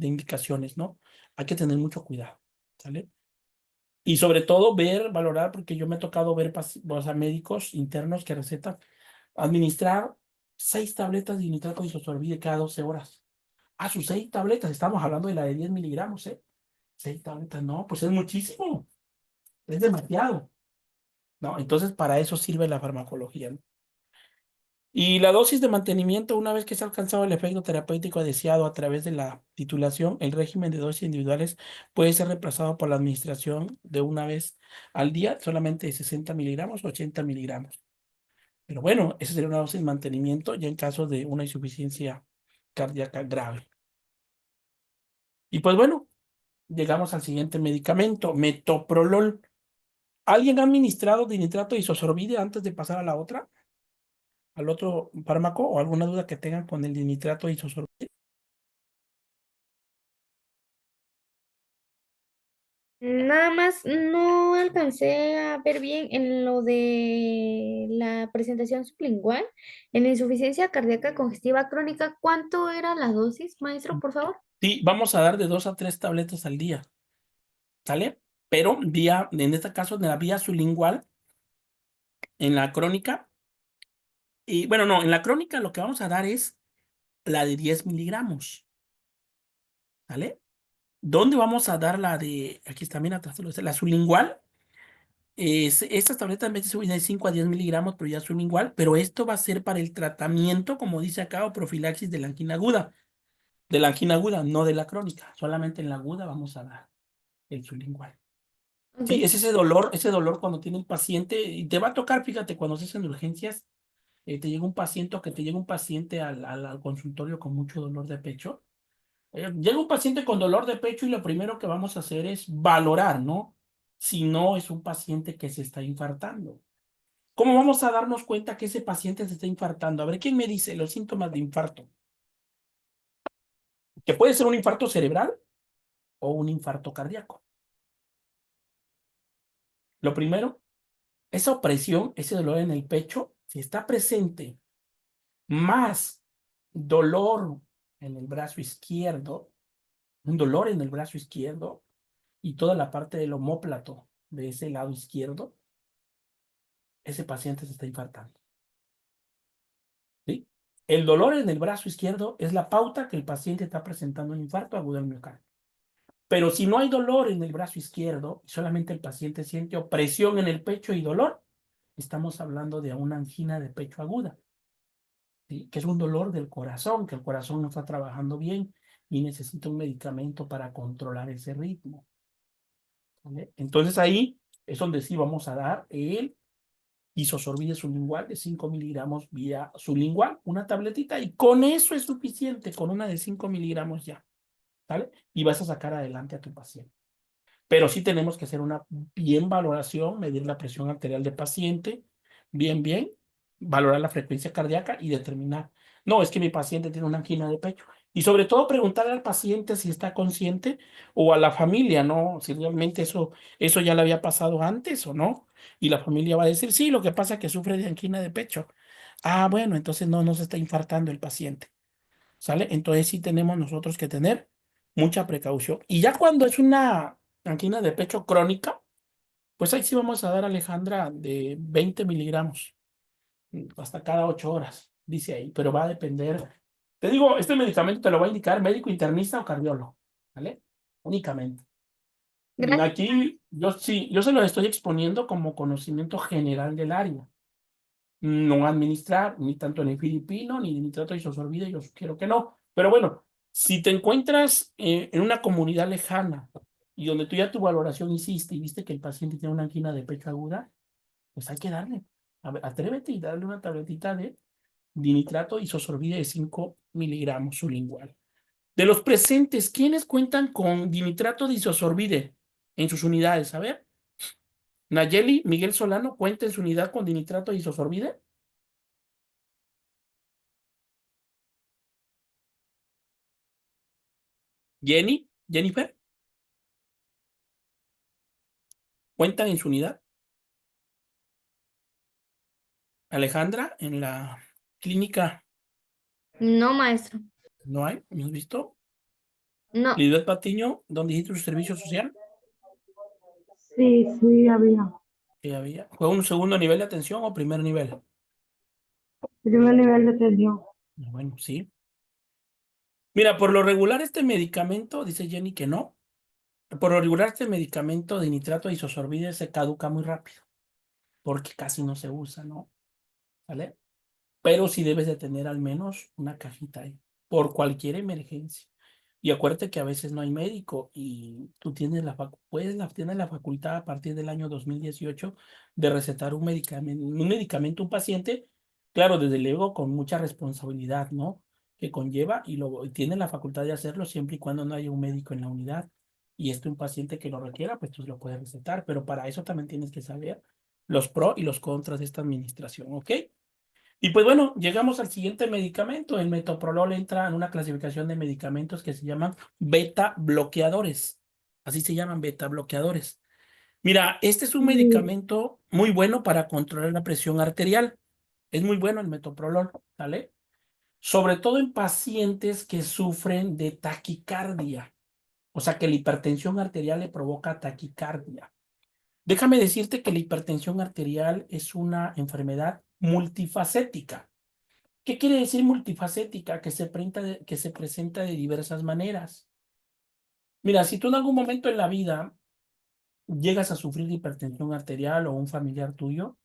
indicaciones, ¿no? Hay que tener mucho cuidado, ¿sale? Y sobre todo valorar, porque yo me he tocado ver o sea, médicos internos que recetan administrar 6 tabletas de nitrato de isosorbide cada 12 horas. Ah, sus 6 tabletas, estamos hablando de la de 10 miligramos, ¿eh? 6 tabletas, no, pues es muchísimo, es demasiado, ¿no? Entonces, para eso sirve la farmacología, ¿no? Y la dosis de mantenimiento, una vez que se ha alcanzado el efecto terapéutico deseado a través de la titulación, el régimen de dosis individuales puede ser reemplazado por la administración de una vez al día, solamente de 60 miligramos o 80 miligramos. Pero bueno, esa sería una dosis de mantenimiento ya en caso de una insuficiencia cardíaca grave. Y pues bueno, llegamos al siguiente medicamento, metoprolol. ¿Alguien ha administrado dinitrato de isosorbide antes de pasar a la otra, al otro fármaco, o alguna duda que tengan con el dinitrato de isosorbide? Nada más no alcancé a ver bien en lo de la presentación sublingual, en la insuficiencia cardíaca congestiva crónica. ¿Cuánto era la dosis, maestro, por favor? Sí, vamos a dar de 2 a 3 tabletas al día, ¿sale? Pero en este caso, de la vía sublingual, en la crónica, y bueno, no, en la crónica lo que vamos a dar es la de 10 miligramos, ¿sale? ¿Dónde vamos a dar la de, aquí está, mira, atrás la sublingual? Estas tabletas en vez de subir de 5 a 10 miligramos, pero ya sublingual, pero esto va a ser para el tratamiento, como dice acá, o profilaxis de la angina aguda. De la angina aguda, no de la crónica. Solamente en la aguda vamos a dar el sublingual. Ok, Sí, es ese dolor cuando tiene un paciente, y te va a tocar, fíjate, cuando se hacen urgencias, te llega un paciente o que te llega un paciente al consultorio con mucho dolor de pecho. Llega un paciente con dolor de pecho y lo primero que vamos a hacer es valorar, ¿no? Si no es un paciente que se está infartando. ¿Cómo vamos a darnos cuenta que ese paciente se está infartando? A ver, ¿quién me dice los síntomas de infarto? Que puede ser un infarto cerebral o un infarto cardíaco. Lo primero, esa opresión, ese dolor en el pecho, si está presente, más dolor en el brazo izquierdo, un dolor en el brazo izquierdo y toda la parte del omóplato de ese lado izquierdo, ese paciente se está infartando. ¿Sí? El dolor en el brazo izquierdo es la pauta que el paciente está presentando un infarto agudo del miocardio. Pero si no hay dolor en el brazo izquierdo y solamente el paciente siente opresión en el pecho y dolor, estamos hablando de una angina de pecho aguda, ¿sí? Que es un dolor del corazón, que el corazón no está trabajando bien y necesita un medicamento para controlar ese ritmo, ¿vale? Entonces ahí es donde sí vamos a dar el isosorbide sublingual de 5 miligramos vía sublingual, una tabletita, y con eso es suficiente, con una de 5 miligramos ya, ¿vale? Y vas a sacar adelante a tu paciente. Pero sí tenemos que hacer una bien valoración, medir la presión arterial del paciente, bien, valorar la frecuencia cardíaca y determinar, no, es que mi paciente tiene una angina de pecho. Y sobre todo preguntarle al paciente si está consciente o a la familia, ¿no? Si realmente eso ya le había pasado antes o no. Y la familia va a decir, sí, lo que pasa es que sufre de angina de pecho. Ah, bueno, entonces no se está infartando el paciente. ¿Sale? Entonces sí tenemos nosotros que tener mucha precaución. Y ya cuando es una angina de pecho crónica, pues ahí sí vamos a dar, Alejandra, de 20 miligramos hasta cada 8 horas, dice ahí, pero va a depender. Te digo, este medicamento te lo va a indicar médico internista o cardiólogo, ¿vale? Únicamente. gracias. Aquí yo sí, yo se lo estoy exponiendo como conocimiento general del área. No administrar ni tanto en el filipino ni nitrato de isosorbide, yo sugiero que no. Pero bueno, si te encuentras en una comunidad lejana y donde tú ya tu valoración hiciste y viste que el paciente tiene una angina de pecho aguda, pues hay que darle. A ver, atrévete y darle una tabletita de dinitrato isosorbide de 5 miligramos sublingual. De los presentes, ¿quiénes cuentan con dinitrato de isosorbide en sus unidades? A ver, Nayeli, Miguel Solano, ¿cuenta en su unidad con dinitrato de isosorbide? Jennifer, ¿cuentan en su unidad? Alejandra, en la clínica No, maestro. no hay, ¿me has visto? No, Lisbeth Patiño, ¿dónde hiciste su servicio social? Sí, sí, había. Que había. ¿Fue un segundo nivel de atención o primer nivel? Primer nivel de atención. Bueno, sí. Mira, por lo regular este medicamento, dice Jenny que no, por lo regular este medicamento de nitrato de isosorbide se caduca muy rápido, porque casi no se usa, ¿no? ¿Vale? Pero sí debes de tener al menos una cajita ahí, por cualquier emergencia. Y acuérdate que a veces no hay médico y tú tienes tienes la facultad a partir del año 2018 de recetar un medicamento a un paciente Claro, desde luego con mucha responsabilidad, ¿no? Que conlleva y tiene la facultad de hacerlo siempre y cuando no haya un médico en la unidad y un paciente que lo requiera, pues tú lo puedes recetar, pero para eso también tienes que saber los pros y los contras de esta administración, ¿ok? Y pues bueno, llegamos al siguiente medicamento. El metoprolol entra en una clasificación de medicamentos que se llaman beta bloqueadores. Así se llaman beta bloqueadores. Mira, este es un Sí, medicamento muy bueno para controlar la presión arterial. Es muy bueno el metoprolol, ¿vale? Sobre todo en pacientes que sufren de taquicardia. O sea, que la hipertensión arterial le provoca taquicardia. Déjame decirte que la hipertensión arterial es una enfermedad multifacética. ¿Qué quiere decir multifacética? Que se presenta de diversas maneras. Mira, si tú en algún momento en la vida llegas a sufrir de hipertensión arterial o un familiar tuyo,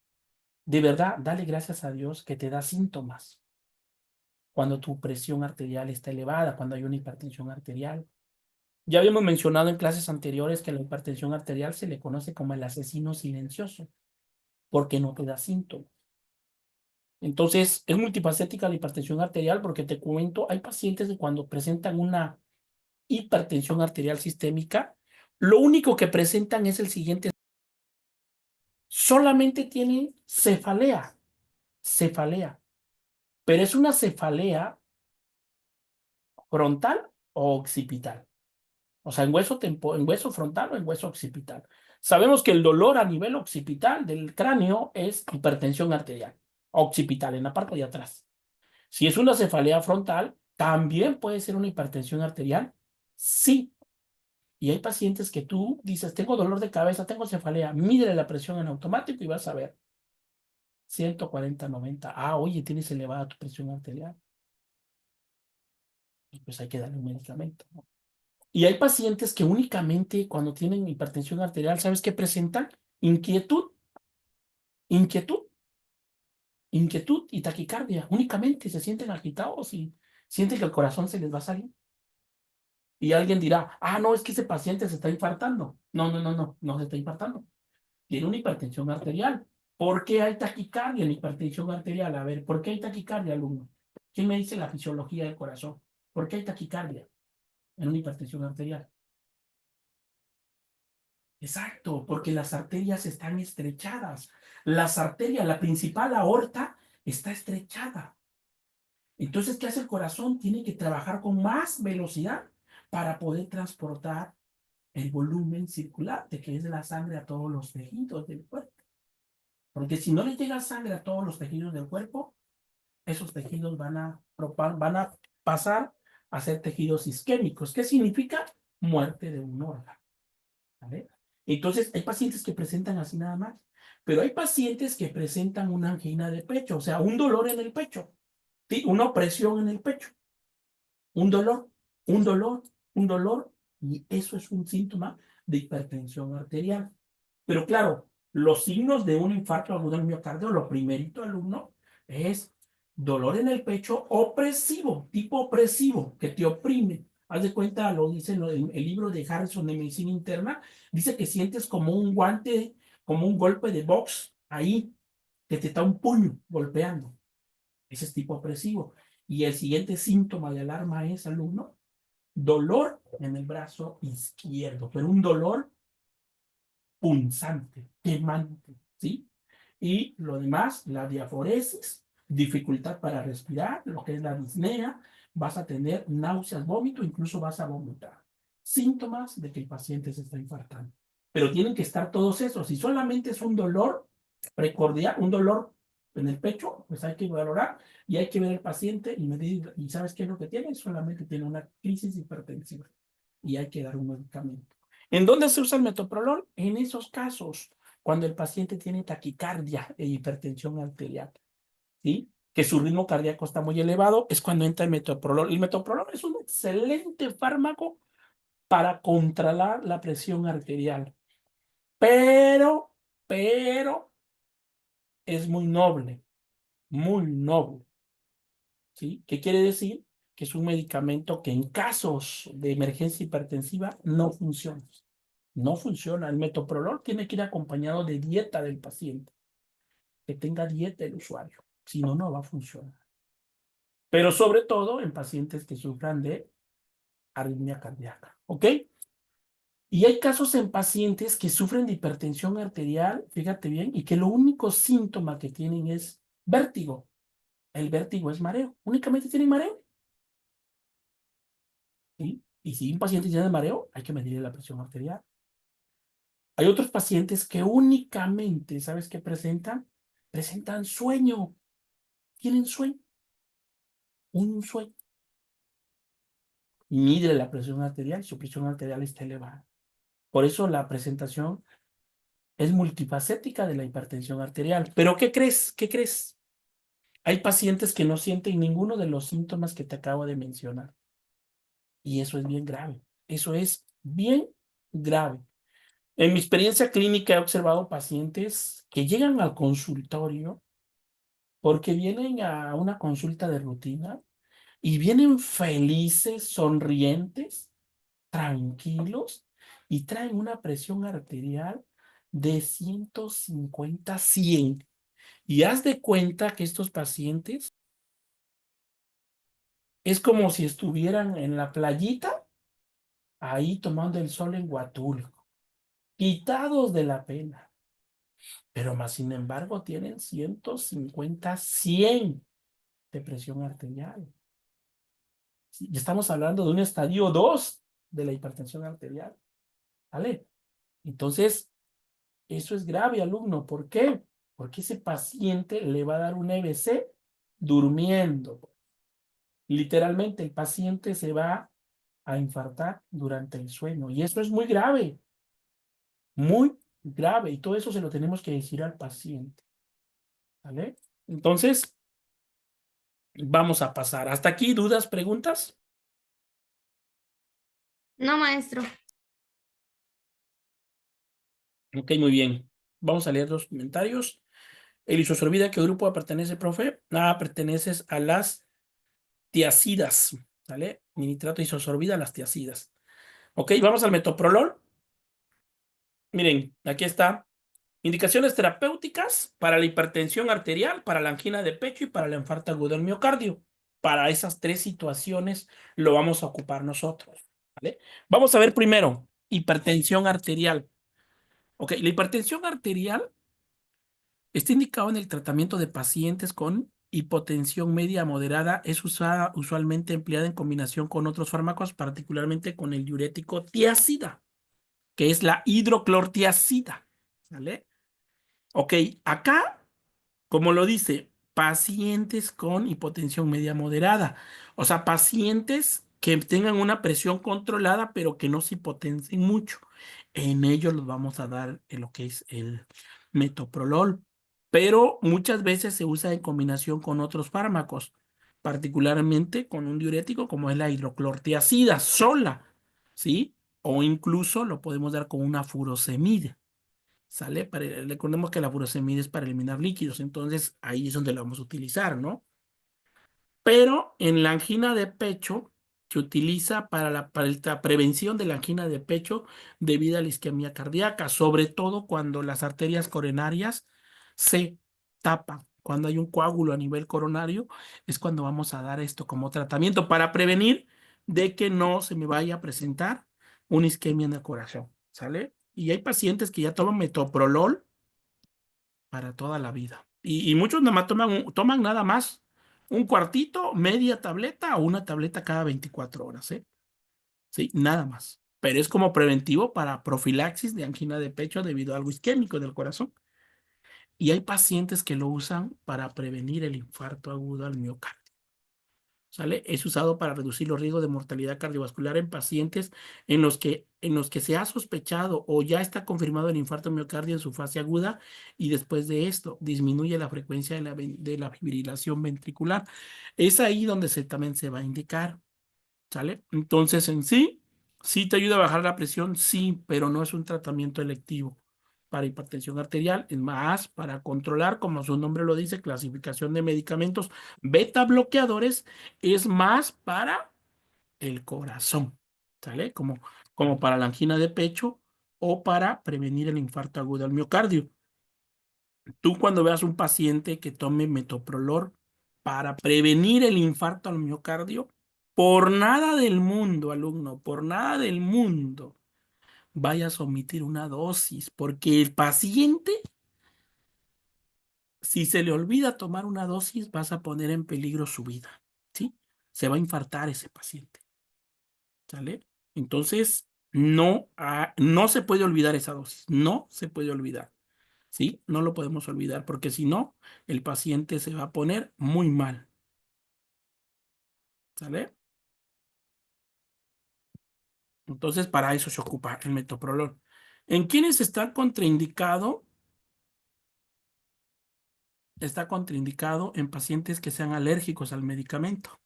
de verdad, dale gracias a Dios que te da síntomas cuando tu presión arterial está elevada, cuando hay una hipertensión arterial. Ya habíamos mencionado en clases anteriores que la hipertensión arterial se le conoce como el asesino silencioso, porque no te da síntomas. Entonces, es multifacética la hipertensión arterial porque te cuento, hay pacientes que cuando presentan una hipertensión arterial sistémica, lo único que presentan es el siguiente: solamente tienen cefalea, pero es una cefalea frontal o occipital. O sea, en hueso frontal o en hueso occipital. Sabemos que el dolor a nivel occipital del cráneo es hipertensión arterial, occipital, en la parte de atrás. Si es una cefalea frontal, también puede ser una hipertensión arterial, sí. Y hay pacientes que tú dices, tengo dolor de cabeza, tengo cefalea, mídele la presión en automático y vas a ver 140/90. Ah, oye, tienes elevada tu presión arterial. Y pues hay que darle un medicamento, ¿no? Y hay pacientes que únicamente cuando tienen hipertensión arterial, ¿sabes qué presentan? Inquietud, inquietud, inquietud y taquicardia. Únicamente se sienten agitados y sienten que el corazón se les va a salir. Y alguien dirá, ah, no, es que ese paciente se está infartando. No, no, no, no, no se está infartando. Tiene una hipertensión arterial. ¿Por qué hay taquicardia en hipertensión arterial? A ver, ¿por qué hay taquicardia, alumno? ¿Quién me dice la fisiología del corazón? ¿Por qué hay taquicardia en una hipertensión arterial? Exacto, porque las arterias están estrechadas. Las arterias, la principal aorta, está estrechada. Entonces, ¿qué hace el corazón? Tiene que trabajar con más velocidad para poder transportar el volumen circulante, que es la sangre a todos los tejidos del cuerpo. Porque si no le llega sangre a todos los tejidos del cuerpo, esos tejidos van a pasar a ser tejidos isquémicos. ¿Qué significa? Muerte de un órgano. ¿Vale? Entonces, hay pacientes que presentan así nada más, pero hay pacientes que presentan una angina de pecho, o sea, un dolor en el pecho, ¿sí? Una opresión en el pecho, un dolor, un dolor, un dolor, y eso es un síntoma de hipertensión arterial. Pero claro, los signos de un infarto agudo del miocardio, lo primerito, alumno, es dolor en el pecho opresivo, tipo opresivo, que te oprime. Haz de cuenta, lo dice el libro de Harrison de Medicina Interna, dice que sientes como un guante, como un golpe de box ahí, que te está un puño golpeando. Ese es tipo opresivo. Y el siguiente síntoma de alarma es, alumno, dolor en el brazo izquierdo, pero un dolor punzante, quemante, ¿sí? Y lo demás, la diaforesis, dificultad para respirar, lo que es la disnea, vas a tener náuseas, vómito, incluso vas a vomitar. Síntomas de que el paciente se está infartando. Pero tienen que estar todos esos. Si solamente es un dolor precordial, un dolor en el pecho, pues hay que valorar y hay que ver al paciente y medir, y ¿sabes qué es lo que tiene? Solamente tiene una crisis hipertensiva y hay que dar un medicamento. ¿En dónde se usa el metoprolol? En esos casos, cuando el paciente tiene taquicardia e hipertensión arterial, ¿sí? Que su ritmo cardíaco está muy elevado, es cuando entra el metoprolol. El metoprolol es un excelente fármaco para controlar la presión arterial, pero es muy noble, ¿sí? ¿Qué quiere decir? Que es un medicamento que en casos de emergencia hipertensiva no funciona. No funciona. El metoprolol tiene que ir acompañado de dieta del paciente, que tenga dieta el usuario. Si no, no va a funcionar. Pero sobre todo en pacientes que sufran de arritmia cardíaca, ¿ok? Y hay casos en pacientes que sufren de hipertensión arterial, fíjate bien, y que lo único síntoma que tienen es vértigo. El vértigo es mareo. Únicamente tienen mareo. ¿Sí? Y si un paciente tiene mareo, hay que medirle la presión arterial. Hay otros pacientes que únicamente, ¿sabes qué presentan? Presentan sueño. Tienen sueño. Un sueño. Y mide la presión arterial y su presión arterial está elevada. Por eso la presentación es multifacética de la hipertensión arterial. Pero ¿qué crees? ¿Qué crees? Hay pacientes que no sienten ninguno de los síntomas que te acabo de mencionar. Y eso es bien grave. Eso es bien grave. En mi experiencia clínica he observado pacientes que llegan al consultorio porque vienen a una consulta de rutina y vienen felices, sonrientes, tranquilos y traen una presión arterial de 150/100. Y haz de cuenta que estos pacientes es como si estuvieran en la playita, ahí tomando el sol en Huatulco, quitados de la pena. Pero más sin embargo tienen 150/100 de presión arterial. Sí, y estamos hablando de un estadio 2 de la hipertensión arterial. ¿Vale? Entonces, eso es grave, alumno. ¿Por qué? Porque ese paciente le va a dar un EBC durmiendo. Literalmente, el paciente se va a infartar durante el sueño. Y eso es muy grave, muy grave. Y todo eso se lo tenemos que decir al paciente. ¿Vale? Entonces, vamos a pasar. ¿Hasta aquí dudas, preguntas? No, maestro. Ok, muy bien. Vamos a leer los comentarios. El isosorbida, ¿a qué grupo pertenece, profe? Perteneces a las tiacidas. ¿Vale? Nitrato isosorbida, las tiacidas. Ok, vamos al metoprolol. Miren, aquí está. Indicaciones terapéuticas para la hipertensión arterial, para la angina de pecho y para el infarto agudo del miocardio. Para esas tres situaciones lo vamos a ocupar nosotros. ¿Vale? Vamos a ver primero, hipertensión arterial. Ok, la hipertensión arterial está indicado en el tratamiento de pacientes con hipotensión media moderada. Es usada usualmente empleada en combinación con otros fármacos, particularmente con el diurético tiazida, que es la hidroclortiazida. ¿Vale? Ok, acá, como lo dice, pacientes con hipotensión media moderada. O sea, pacientes que tengan una presión controlada, pero que no se hipotensen mucho. En ellos los vamos a dar en lo que es el metoprolol. Pero muchas veces se usa en combinación con otros fármacos, particularmente con un diurético como es la hidroclortiazida sola, ¿sí? O incluso lo podemos dar con una furosemida. ¿Sale? Recordemos que la furosemida es para eliminar líquidos, entonces ahí es donde la vamos a utilizar, ¿no? Pero en la angina de pecho se utiliza para la prevención de la angina de pecho debido a la isquemia cardíaca, sobre todo cuando las arterias coronarias se tapan. Cuando hay un coágulo a nivel coronario, es cuando vamos a dar esto como tratamiento para prevenir de que no se me vaya a presentar una isquemia en el corazón, ¿sale? Y hay pacientes que ya toman metoprolol para toda la vida. Y muchos nada más toman nada más un cuartito, media tableta o una tableta cada 24 horas, ¿eh? Sí, nada más. Pero es como preventivo para profilaxis de angina de pecho debido a algo isquémico del corazón. Y hay pacientes que lo usan para prevenir el infarto agudo al miocardio. ¿Sale? Es usado para reducir los riesgos de mortalidad cardiovascular en pacientes en los que se ha sospechado o ya está confirmado el infarto miocardio en su fase aguda y después de esto disminuye la frecuencia de la fibrilación ventricular. Es ahí donde también se va a indicar. ¿Sale? Entonces, en sí, sí te ayuda a bajar la presión, sí, pero no es un tratamiento electivo para hipertensión arterial, es más para controlar, como su nombre lo dice, clasificación de medicamentos beta bloqueadores, es más para el corazón, ¿sale? Como para la angina de pecho o para prevenir el infarto agudo al miocardio. Tú cuando veas un paciente que tome metoprolol para prevenir el infarto al miocardio, por nada del mundo, alumno, por nada del mundo, vayas a omitir una dosis, porque el paciente, si se le olvida tomar una dosis, vas a poner en peligro su vida, ¿sí? Se va a infartar ese paciente, ¿sale? Entonces, no se puede olvidar esa dosis, no se puede olvidar. ¿Sí? No lo podemos olvidar porque si no, el paciente se va a poner muy mal. ¿Sale? Entonces, para eso se ocupa el metoprolol. ¿En quienes está contraindicado? Está contraindicado en pacientes que sean alérgicos al medicamento,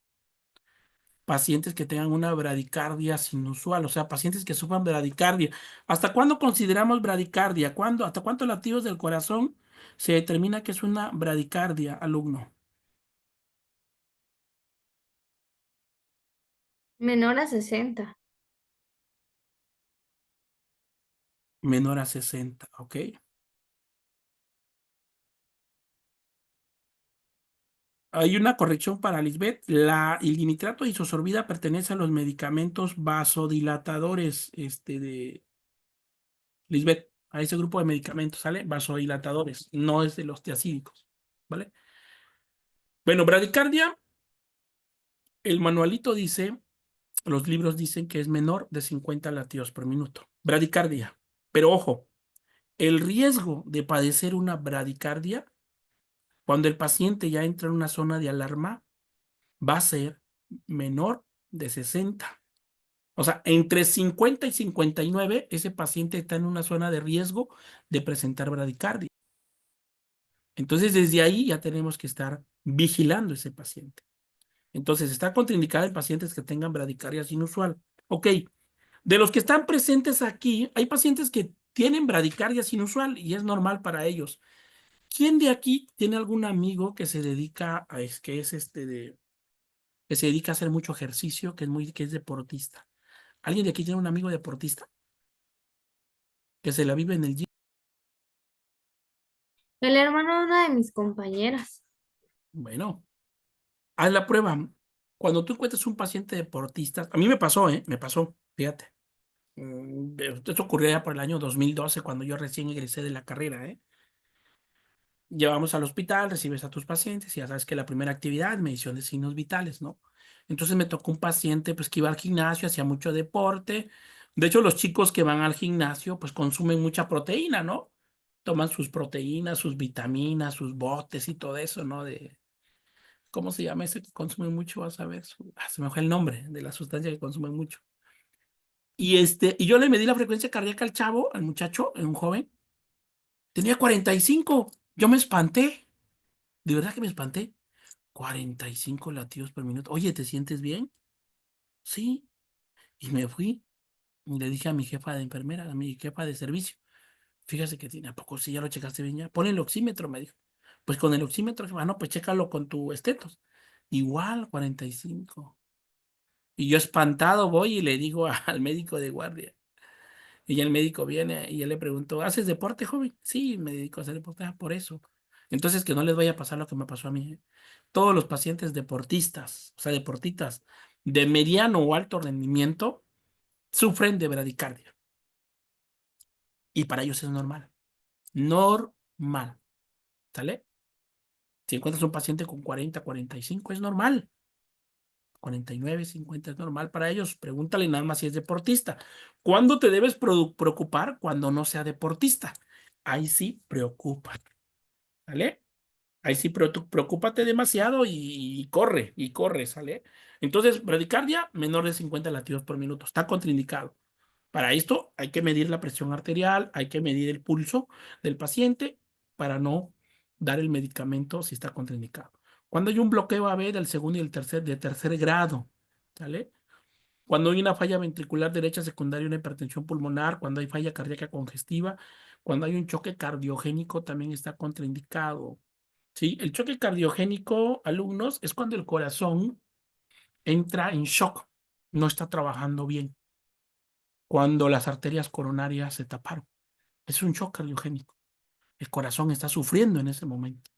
pacientes que tengan una bradicardia sinusual, o sea, pacientes que sufran bradicardia. ¿Hasta cuándo consideramos bradicardia? ¿Cuándo? ¿Hasta cuántos latidos del corazón se determina que es una bradicardia, alumno? Menor a 60. Menor a 60, ¿ok? Hay una corrección para Lisbeth. La ilinitrato de isosorbida pertenece a los medicamentos vasodilatadores, de Lisbeth, a ese grupo de medicamentos, ¿sale? Vasodilatadores, no es de los tiacídicos, ¿vale? Bueno, bradicardia, el manualito dice, los libros dicen que es menor de 50 latidos por minuto. Bradicardia. Pero ojo, el riesgo de padecer una bradicardia, cuando el paciente ya entra en una zona de alarma, va a ser menor de 60. O sea, entre 50 y 59, ese paciente está en una zona de riesgo de presentar bradicardia. Entonces, desde ahí ya tenemos que estar vigilando ese paciente. Entonces, está contraindicada en pacientes que tengan bradicardia inusual. Ok, de los que están presentes aquí, hay pacientes que tienen bradicardia inusual y es normal para ellos. ¿Quién de aquí tiene algún amigo que se dedica a, que se dedica a hacer mucho ejercicio, que es deportista? ¿Alguien de aquí tiene un amigo deportista que se la vive en el gym? El hermano de una de mis compañeras. Bueno, haz la prueba. Cuando tú encuentres un paciente deportista, a mí me pasó, ¿eh? Me pasó, fíjate. Esto ocurrió ya por el año 2012, cuando yo recién egresé de la carrera, ¿eh? Llevamos al hospital, recibes a tus pacientes y ya sabes que la primera actividad, medición de signos vitales, ¿no? Entonces me tocó un paciente pues que iba al gimnasio, hacía mucho deporte. De hecho, los chicos que van al gimnasio pues consumen mucha proteína, ¿no? Toman sus proteínas, sus vitaminas, sus botes y todo eso, ¿no? ¿Cómo se llama ese que consume mucho? Vas a ver, se me fue el nombre de la sustancia que consume mucho. Y yo le medí la frecuencia cardíaca al chavo, al muchacho, un joven, tenía 45. Yo me espanté, de verdad que me espanté. 45 latidos por minuto. Oye, ¿te sientes bien? Sí. Y me fui y le dije a mi jefa de enfermera, a mi jefa de servicio, fíjese que tiene, ¿a poco si ya lo checaste bien ya? Pon el oxímetro, me dijo. Pues con el oxímetro, no, pues chécalo con tu estetos. Igual, 45. Y yo espantado voy y le digo al médico de guardia. Y ya el médico viene y él le preguntó, ¿haces deporte, joven? Sí, me dedico a hacer deporte, por eso. Entonces, que no les vaya a pasar lo que me pasó a mí. ¿Eh? Todos los pacientes deportistas, o sea, deportistas de mediano o alto rendimiento, sufren de bradicardia. Y para ellos es normal. Normal. ¿Sale? Si encuentras un paciente con 40, 45, es normal. 49, 50 es normal para ellos. Pregúntale nada más si es deportista. ¿Cuándo te debes preocupar? Cuando no sea deportista. Ahí sí preocupa. ¿Vale? Ahí sí preocúpate demasiado y corre, ¿sale? Entonces, bradicardia menor de 50 latidos por minuto. Está contraindicado. Para esto hay que medir la presión arterial, hay que medir el pulso del paciente para no dar el medicamento si está contraindicado. Cuando hay un bloqueo AB del segundo y el tercer grado, ¿sale? Cuando hay una falla ventricular derecha secundaria, una hipertensión pulmonar, cuando hay falla cardíaca congestiva, cuando hay un choque cardiogénico también está contraindicado. ¿Sí? El choque cardiogénico, alumnos, es cuando el corazón entra en shock, no está trabajando bien, cuando las arterias coronarias se taparon. Es un shock cardiogénico. El corazón está sufriendo en ese momento,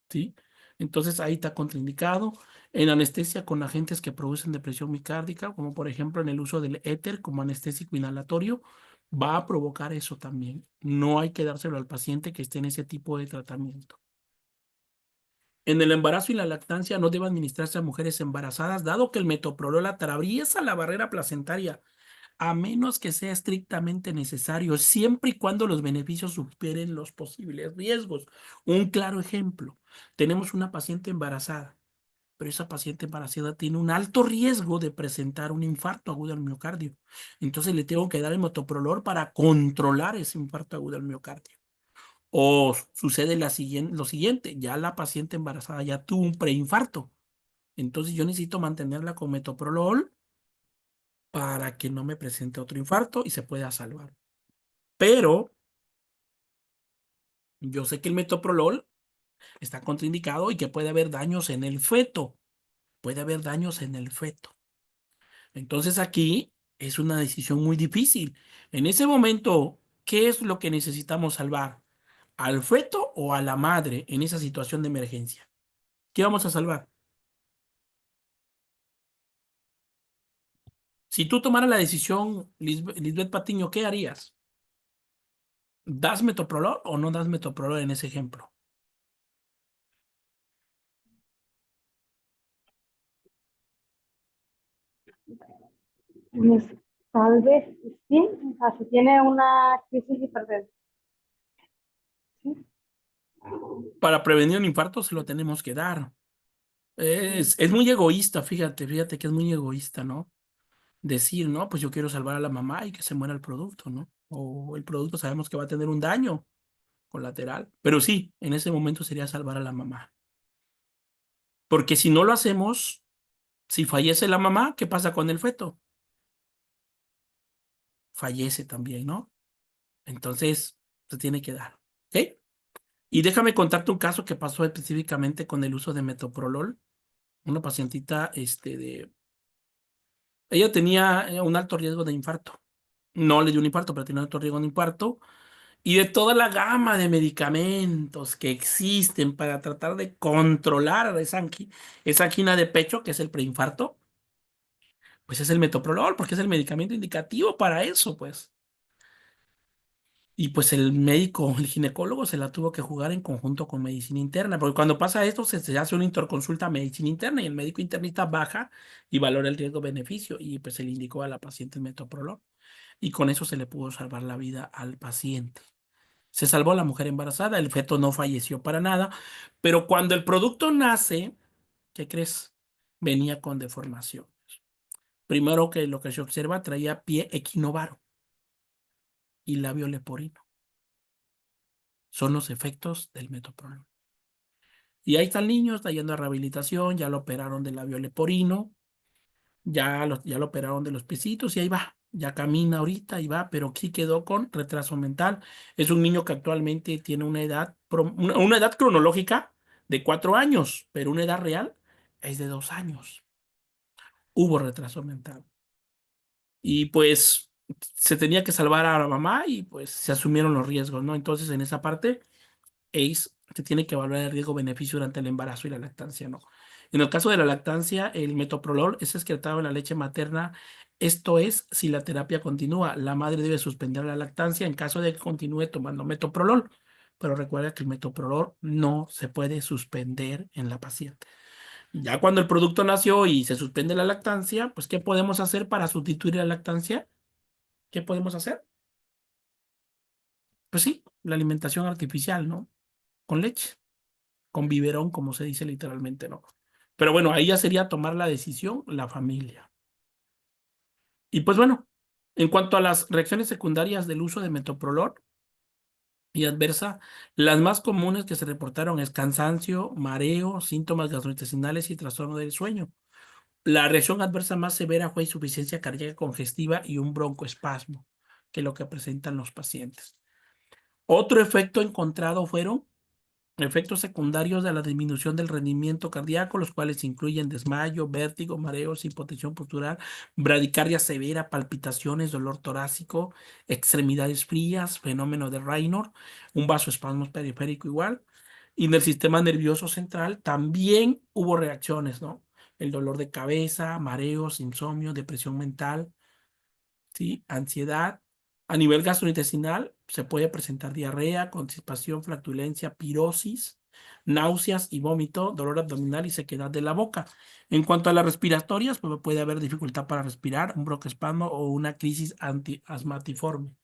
¿sí? Entonces ahí está contraindicado. En anestesia con agentes que producen depresión micárdica, como por ejemplo en el uso del éter como anestésico inhalatorio, va a provocar eso también. No hay que dárselo al paciente que esté en ese tipo de tratamiento. En el embarazo y la lactancia no debe administrarse a mujeres embarazadas, dado que el metoprolol atraviesa la barrera placentaria, a menos que sea estrictamente necesario, siempre y cuando los beneficios superen los posibles riesgos. Un claro ejemplo, tenemos una paciente embarazada, pero esa paciente embarazada tiene un alto riesgo de presentar un infarto agudo al miocardio. Entonces le tengo que dar el metoprolol para controlar ese infarto agudo al miocardio. O sucede lo siguiente, ya la paciente embarazada ya tuvo un preinfarto. Entonces yo necesito mantenerla con metoprolol para que no me presente otro infarto y se pueda salvar. Pero yo sé que el metoprolol está contraindicado y que puede haber daños en el feto. Puede haber daños en el feto. Entonces aquí es una decisión muy difícil. En ese momento, ¿qué es lo que necesitamos salvar? ¿Al feto o a la madre en esa situación de emergencia? ¿Qué vamos a salvar? Si tú tomaras la decisión, Lisbeth Patiño, ¿qué harías? ¿Das metoprolol o no das metoprolol en ese ejemplo? Pues, tal vez sí, o sea, si tiene una crisis hipertensiva. Para prevenir un infarto se lo tenemos que dar. Es muy egoísta, fíjate que es muy egoísta, ¿no? Decir, no, pues yo quiero salvar a la mamá y que se muera el producto, ¿no? O el producto sabemos que va a tener un daño colateral. Pero sí, en ese momento sería salvar a la mamá. Porque si no lo hacemos, si fallece la mamá, ¿qué pasa con el feto? Fallece también, ¿no? Entonces, se tiene que dar. ¿Ok? Y déjame contarte un caso que pasó específicamente con el uso de metoprolol. Una pacientita, ella tenía un alto riesgo de infarto. No le dio un infarto, pero tenía un alto riesgo de infarto. Y de toda la gama de medicamentos que existen para tratar de controlar esa angina de pecho, que es el preinfarto, pues es el metoprolol, porque es el medicamento indicativo para eso, pues. Y pues el médico, el ginecólogo, se la tuvo que jugar en conjunto con medicina interna, porque cuando pasa esto se hace una interconsulta a medicina interna y el médico internista baja y valora el riesgo-beneficio y pues se le indicó a la paciente el metoprolol. Y con eso se le pudo salvar la vida al paciente. Se salvó la mujer embarazada, el feto no falleció para nada, pero cuando el producto nace, ¿qué crees? Venía con deformación. Primero que lo que se observa traía pie equinovaro y labio leporino. Son los efectos del metoprolol. Y ahí está el niño, está yendo a rehabilitación, ya lo operaron del labio leporino, ya lo operaron de los piecitos y ahí va. Ya camina ahorita y va, pero sí quedó con retraso mental. Es un niño que actualmente tiene una edad cronológica de 4 años, pero una edad real es de 2 años. Hubo retraso mental. Y pues se tenía que salvar a la mamá y pues se asumieron los riesgos, ¿no? Entonces en esa parte se tiene que evaluar el riesgo-beneficio durante el embarazo y la lactancia, ¿no? En el caso de la lactancia, el metoprolol es excretado en la leche materna. Esto es, si la terapia continúa, la madre debe suspender la lactancia en caso de que continúe tomando metoprolol. Pero recuerda que el metoprolol no se puede suspender en la paciente. Ya cuando el producto nació y se suspende la lactancia, pues ¿qué podemos hacer para sustituir la lactancia? ¿Qué podemos hacer? Pues sí, la alimentación artificial, ¿no? Con leche. Con biberón, como se dice literalmente, ¿no? Pero bueno, ahí ya sería tomar la decisión la familia. Y pues bueno, en cuanto a las reacciones secundarias del uso de metoprolol y adversa, las más comunes que se reportaron es cansancio, mareo, síntomas gastrointestinales y trastorno del sueño. La reacción adversa más severa fue insuficiencia cardíaca congestiva y un broncoespasmo, que es lo que presentan los pacientes. Otro efecto encontrado fueron Efectos secundarios de la disminución del rendimiento cardíaco, los cuales incluyen desmayo, vértigo, mareos, hipotensión postural, bradicardia severa, palpitaciones, dolor torácico, extremidades frías, fenómeno de Raynaud, un vasoespasmo periférico igual. Y en el sistema nervioso central también hubo reacciones, ¿no? El dolor de cabeza, mareos, insomnio, depresión mental, ¿sí? Ansiedad. A nivel gastrointestinal se puede presentar diarrea, constipación, flatulencia, pirosis, náuseas y vómito, dolor abdominal y sequedad de la boca. En cuanto a las respiratorias, pues puede haber dificultad para respirar, un broncoespasmo o una crisis asmatiforme.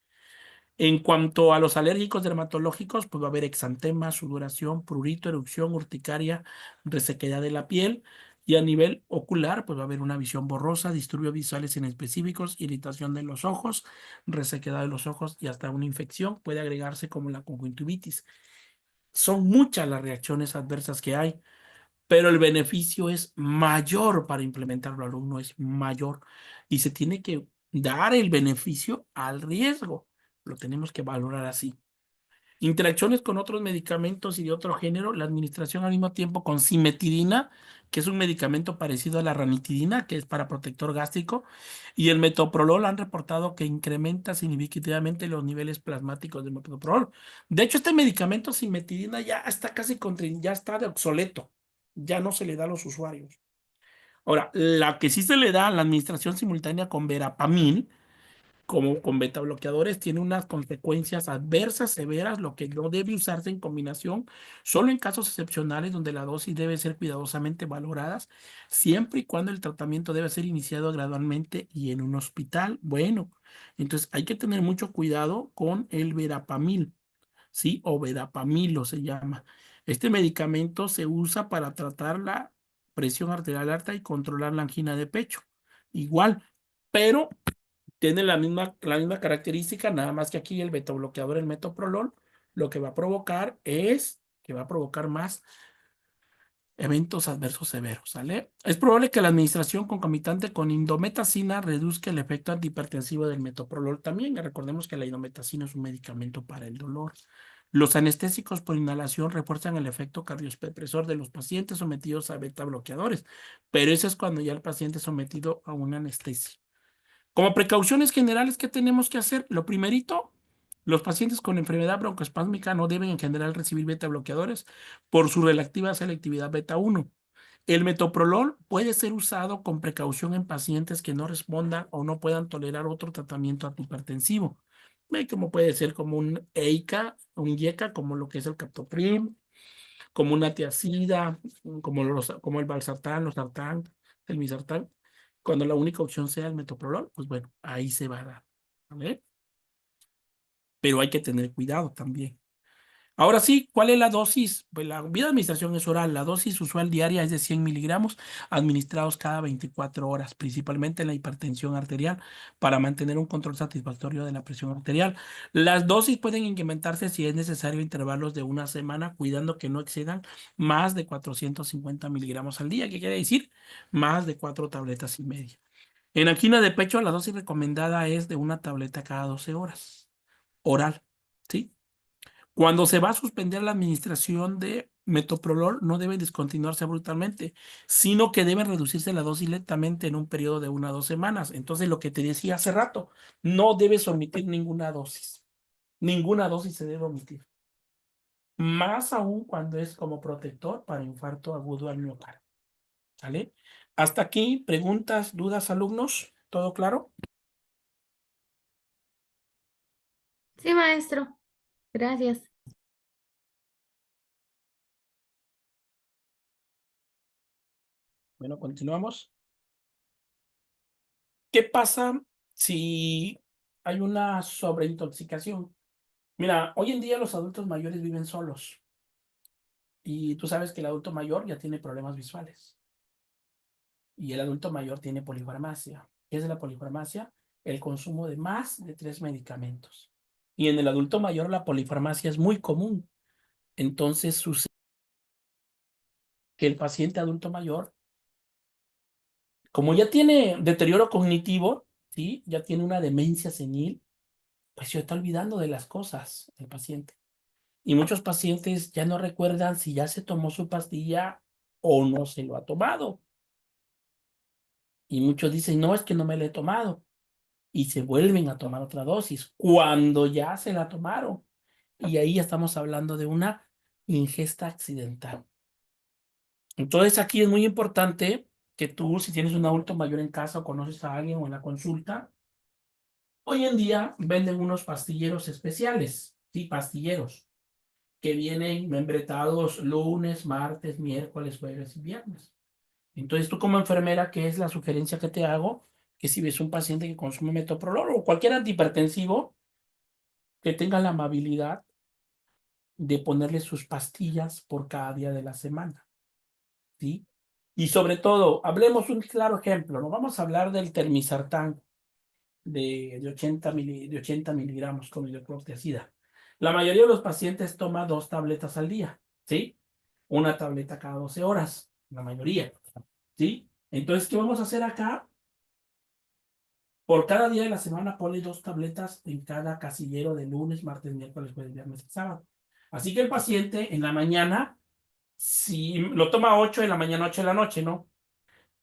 En cuanto a los alérgicos dermatológicos, pues va a haber exantema, sudoración, prurito, erupción, urticaria, resequedad de la piel. Y a nivel ocular, pues va a haber una visión borrosa, disturbios visuales inespecíficos, irritación de los ojos, resequedad de los ojos y hasta una infección puede agregarse como la conjuntivitis. Son muchas las reacciones adversas que hay, pero el beneficio es mayor para implementarlo al alumno, es mayor. Y se tiene que dar el beneficio al riesgo. Lo tenemos que valorar así. Interacciones con otros medicamentos y de otro género, la administración al mismo tiempo con cimetidina, que es un medicamento parecido a la ranitidina, que es para protector gástrico, y el metoprolol han reportado que incrementa significativamente los niveles plasmáticos de metoprolol. De hecho, este medicamento cimetidina ya está casi ya está de obsoleto, ya no se le da a los usuarios. Ahora, la que sí se le da a la administración simultánea con verapamil, como con beta bloqueadores, tiene unas consecuencias adversas severas, lo que no debe usarse en combinación, solo en casos excepcionales donde la dosis debe ser cuidadosamente valoradas, siempre y cuando el tratamiento debe ser iniciado gradualmente y en un hospital. Bueno, entonces hay que tener mucho cuidado con el verapamil, ¿sí? O verapamilo se llama. Este medicamento se usa para tratar la presión arterial alta y controlar la angina de pecho. Igual, pero tiene la misma característica, nada más que aquí el betabloqueador, el metoprolol, lo que va a provocar es que va a provocar más eventos adversos severos, ¿sale? Es probable que la administración concomitante con indometacina reduzca el efecto antihipertensivo del metoprolol también. Recordemos que la indometacina es un medicamento para el dolor. Los anestésicos por inhalación refuerzan el efecto cardioespresor de los pacientes sometidos a beta bloqueadores, pero eso es cuando ya el paciente es sometido a una anestesia. Como precauciones generales, ¿qué tenemos que hacer? Lo primerito, los pacientes con enfermedad broncoespásmica no deben en general recibir beta bloqueadores por su relativa selectividad beta 1. El metoprolol puede ser usado con precaución en pacientes que no respondan o no puedan tolerar otro tratamiento antihipertensivo. Como puede ser como un EICA, un IECA, como lo que es el captopril, como una tiacida, como el valsartán, los sartán, el misartán. Cuando la única opción sea el metoprolol, pues bueno, ahí se va a dar. ¿Vale? Pero hay que tener cuidado también. Ahora sí, ¿cuál es la dosis? Pues la vía de administración es oral. La dosis usual diaria es de 100 miligramos administrados cada 24 horas, principalmente en la hipertensión arterial, para mantener un control satisfactorio de la presión arterial. Las dosis pueden incrementarse si es necesario intervalos de una semana, cuidando que no excedan más de 450 miligramos al día, que quiere decir más de 4 tabletas y media. En angina de pecho, la dosis recomendada es de una tableta cada 12 horas, oral, ¿sí? Cuando se va a suspender la administración de metoprolol, no debe discontinuarse brutalmente, sino que debe reducirse la dosis lentamente en un periodo de 1 a 2 semanas. Entonces, lo que te decía hace rato, no debes omitir ninguna dosis. Ninguna dosis se debe omitir. Más aún cuando es como protector para infarto agudo al miocardio. ¿Vale? Hasta aquí, preguntas, dudas, alumnos. ¿Todo claro? Sí, maestro. Gracias. Bueno, continuamos. ¿Qué pasa si hay una sobreintoxicación? Mira, hoy en día los adultos mayores viven solos y tú sabes que el adulto mayor ya tiene problemas visuales y el adulto mayor tiene polifarmacia. ¿Qué es la polifarmacia? El consumo de más de 3 medicamentos. Y en el adulto mayor la polifarmacia es muy común. Entonces sucede que el paciente adulto mayor, como ya tiene deterioro cognitivo, ¿sí? Ya tiene una demencia senil, pues se está olvidando de las cosas el paciente. Y muchos pacientes ya no recuerdan si ya se tomó su pastilla o no se lo ha tomado. Y muchos dicen, no, es que no me la he tomado. Y se vuelven a tomar otra dosis cuando ya se la tomaron. Y ahí estamos hablando de una ingesta accidental. Entonces aquí es muy importante que tú, si tienes un adulto mayor en casa o conoces a alguien o en la consulta, hoy en día venden unos pastilleros especiales, sí, pastilleros, que vienen membretados lunes, martes, miércoles, jueves y viernes. Entonces tú como enfermera, ¿qué es la sugerencia que te hago? Que si ves un paciente que consume metoprolol o cualquier antihipertensivo, que tenga la amabilidad de ponerle sus pastillas por cada día de la semana, ¿sí? Y sobre todo, hablemos un claro ejemplo, no vamos a hablar del termisartán de 80 miligramos con hidroclorotiazida. La mayoría de los pacientes toma 2 tabletas al día, ¿sí? Una tableta cada 12 horas, la mayoría, ¿sí? Entonces, ¿qué vamos a hacer acá? Por cada día de la semana pone 2 tabletas en cada casillero de lunes, martes, miércoles, jueves, viernes y sábado. Así que el paciente en la mañana, si lo toma 8 de la mañana, 8 de la noche, ¿no?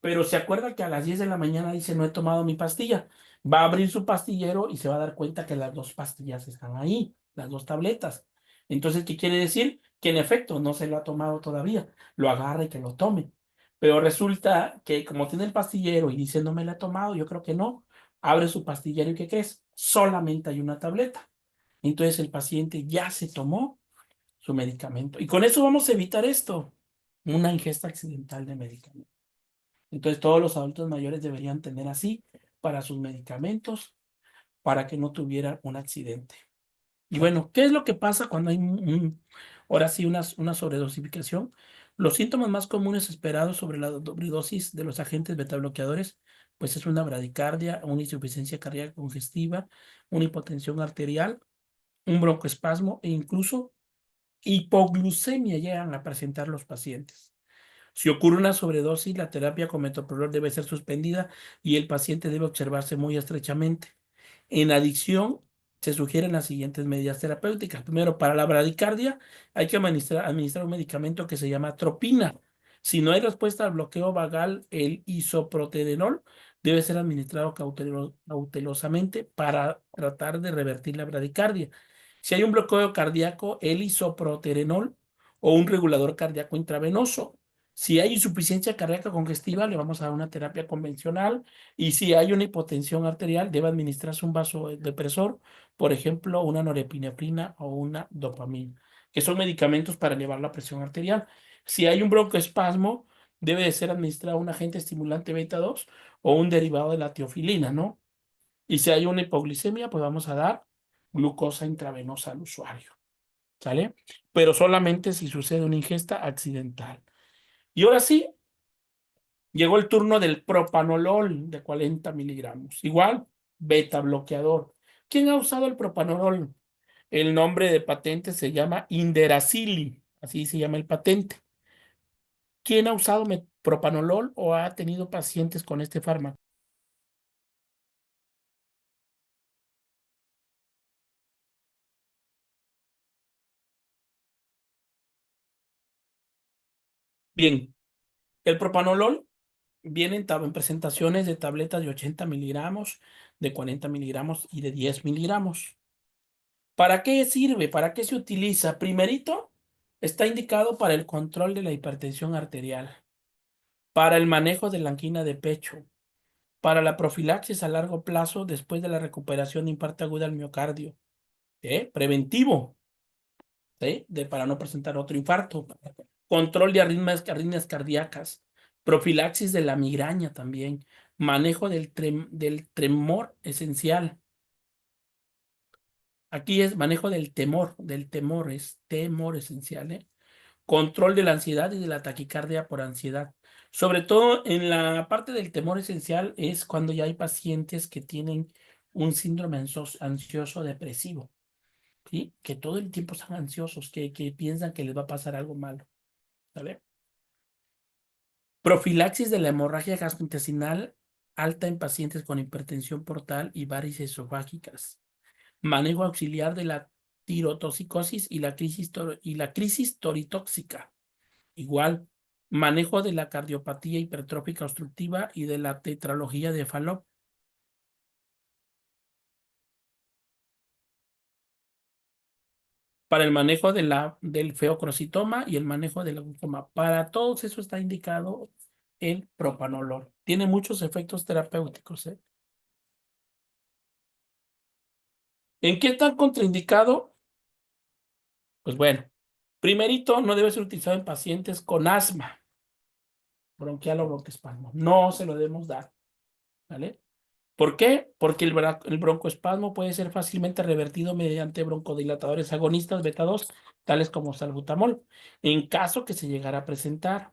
Pero se acuerda que a las 10 de la mañana dice, no he tomado mi pastilla. Va a abrir su pastillero y se va a dar cuenta que las 2 pastillas están ahí, las 2 tabletas. Entonces, ¿qué quiere decir? Que en efecto no se lo ha tomado todavía. Lo agarra y que lo tome. Pero resulta que como tiene el pastillero y dice, no me la he tomado, yo creo que no. Abre su pastillero y ¿qué crees? Solamente hay una tableta. Entonces el paciente ya se tomó su medicamento. Y con eso vamos a evitar esto, una ingesta accidental de medicamento. Entonces todos los adultos mayores deberían tener así para sus medicamentos, para que no tuvieran un accidente. Y bueno, ¿qué es lo que pasa cuando hay ahora sí una sobredosificación? Los síntomas más comunes esperados sobre la sobredosis de los agentes betabloqueadores, pues es una bradicardia, una insuficiencia cardíaca congestiva, una hipotensión arterial, un broncoespasmo e incluso hipoglucemia llegan a presentar los pacientes. Si ocurre una sobredosis, la terapia con metoprolol debe ser suspendida y el paciente debe observarse muy estrechamente. En adicción, se sugieren las siguientes medidas terapéuticas. Primero, para la bradicardia, hay que administrar un medicamento que se llama atropina. Si no hay respuesta al bloqueo vagal, el isoproterenol debe ser administrado cautelosamente para tratar de revertir la bradicardia. Si hay un bloqueo cardíaco, el isoproterenol o un regulador cardíaco intravenoso. Si hay insuficiencia cardíaca congestiva, le vamos a dar una terapia convencional. Y si hay una hipotensión arterial, debe administrarse un vasodepresor, por ejemplo, una norepinefrina o una dopamina, que son medicamentos para elevar la presión arterial. Si hay un broncoespasmo, debe de ser administrado un agente estimulante beta 2 o un derivado de la teofilina, ¿no? Y si hay una hipoglicemia, pues vamos a dar glucosa intravenosa al usuario, ¿sale? Pero solamente si sucede una ingesta accidental. Y ahora sí, llegó el turno del propanolol de 40 miligramos. Igual, beta bloqueador. ¿Quién ha usado el propanolol? El nombre de patente se llama Inderacili, así se llama el patente. ¿Quién ha usado propanolol o ha tenido pacientes con este fármaco? Bien, el propanolol viene en presentaciones de tabletas de 80 miligramos, de 40 miligramos y de 10 miligramos. ¿Para qué sirve? ¿Para qué se utiliza? Primerito, está indicado para el control de la hipertensión arterial, para el manejo de la angina de pecho, para la profilaxis a largo plazo después de la recuperación de infarto agudo al miocardio, preventivo, para no presentar otro infarto, control de arritmias cardíacas, profilaxis de la migraña también, manejo del tremor esencial. Aquí es manejo del temor, es temor esencial, ¿eh? Control de la ansiedad y de la taquicardia por ansiedad. Sobre todo en la parte del temor esencial es cuando ya hay pacientes que tienen un síndrome ansioso depresivo, ¿sí? Que todo el tiempo están ansiosos, que piensan que les va a pasar algo malo, ¿vale? Profilaxis de la hemorragia gastrointestinal alta en pacientes con hipertensión portal y varices esofágicas. Manejo auxiliar de la tirotoxicosis y la crisis toritóxica. Igual, manejo de la cardiopatía hipertrófica obstructiva y de la tetralogía de Fallot. Para el manejo del feocrocitoma y el manejo del glaucoma. Para todos eso está indicado el propanolol. Tiene muchos efectos terapéuticos, ¿eh? ¿En qué está contraindicado? Pues bueno, primerito, no debe ser utilizado en pacientes con asma, bronquial o broncoespasmo. No se lo debemos dar, ¿vale? ¿Por qué? Porque el broncoespasmo puede ser fácilmente revertido mediante broncodilatadores agonistas beta 2, tales como salbutamol, en caso que se llegara a presentar.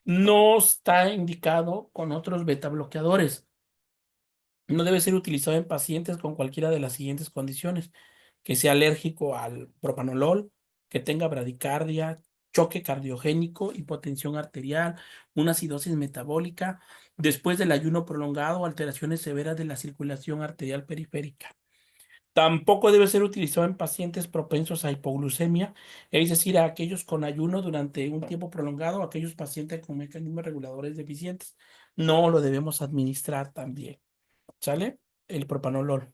No está indicado con otros beta bloqueadores. No debe ser utilizado en pacientes con cualquiera de las siguientes condiciones: que sea alérgico al propanolol, que tenga bradicardia, choque cardiogénico, hipotensión arterial, una acidosis metabólica, después del ayuno prolongado, alteraciones severas de la circulación arterial periférica. Tampoco debe ser utilizado en pacientes propensos a hipoglucemia, es decir, a aquellos con ayuno durante un tiempo prolongado, aquellos pacientes con mecanismos reguladores deficientes. No lo debemos administrar también. ¿Sale? El propanolol.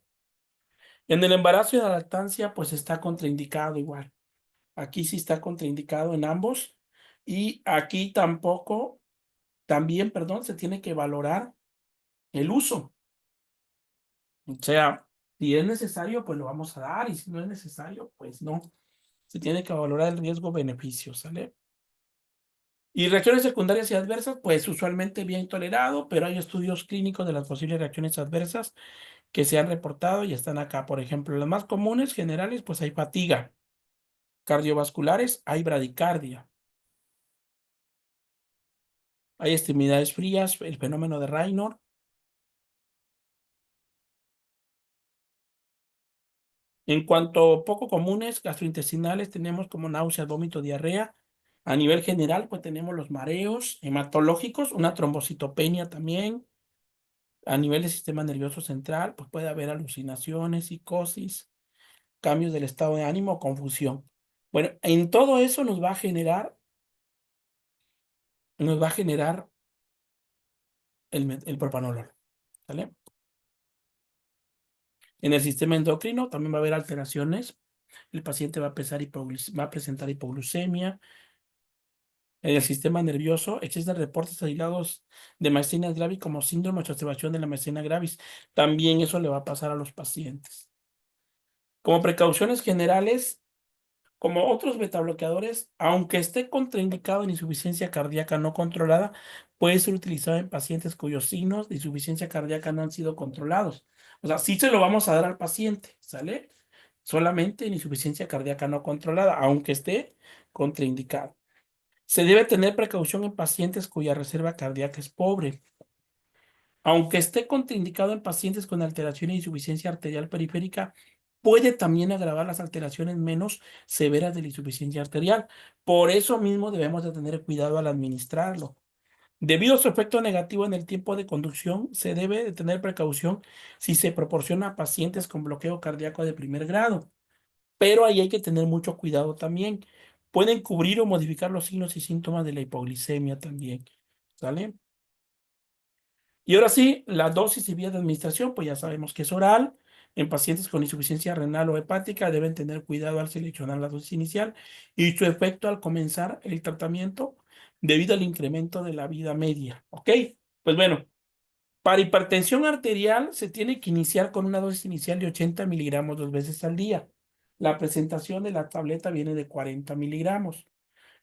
En el embarazo y la lactancia, pues está contraindicado igual. Aquí sí está contraindicado en ambos. Y aquí también, perdón, se tiene que valorar el uso. O sea, si es necesario, pues lo vamos a dar. Y si no es necesario, pues no. Se tiene que valorar el riesgo-beneficio, ¿sale? Y reacciones secundarias y adversas, pues usualmente bien tolerado, pero hay estudios clínicos de las posibles reacciones adversas que se han reportado y están acá. Por ejemplo, las más comunes, generales, pues hay fatiga. Cardiovasculares, hay bradicardia. Hay extremidades frías, el fenómeno de Raynaud. En cuanto poco comunes, gastrointestinales, tenemos como náusea, vómito, diarrea. A nivel general, pues tenemos los mareos hematológicos, una trombocitopenia también. A nivel del sistema nervioso central, pues puede haber alucinaciones, psicosis, cambios del estado de ánimo, confusión. Bueno, en todo eso nos va a generar el propanolol, ¿vale? En el sistema endocrino también va a haber alteraciones. El paciente va a presentar hipoglucemia. En el sistema nervioso existen reportes aislados de miastenia gravis como síndrome de exacerbación de la miastenia gravis. También eso le va a pasar a los pacientes. Como precauciones generales, como otros betabloqueadores, aunque esté contraindicado en insuficiencia cardíaca no controlada, puede ser utilizado en pacientes cuyos signos de insuficiencia cardíaca no han sido controlados. O sea, sí se lo vamos a dar al paciente, ¿sale? Solamente en insuficiencia cardíaca no controlada, aunque esté contraindicado. Se debe tener precaución en pacientes cuya reserva cardíaca es pobre. Aunque esté contraindicado en pacientes con alteración e insuficiencia arterial periférica, puede también agravar las alteraciones menos severas de la insuficiencia arterial. Por eso mismo debemos de tener cuidado al administrarlo. Debido a su efecto negativo en el tiempo de conducción, se debe de tener precaución si se proporciona a pacientes con bloqueo cardíaco de primer grado. Pero ahí hay que tener mucho cuidado también. Pueden cubrir o modificar los signos y síntomas de la hipoglicemia también. ¿Sale? Y ahora sí, la dosis y vía de administración, pues ya sabemos que es oral. En pacientes con insuficiencia renal o hepática deben tener cuidado al seleccionar la dosis inicial y su efecto al comenzar el tratamiento debido al incremento de la vida media. ¿Ok? Pues bueno, para hipertensión arterial se tiene que iniciar con una dosis inicial de 80 miligramos 2 veces al día. La presentación de la tableta viene de 40 miligramos.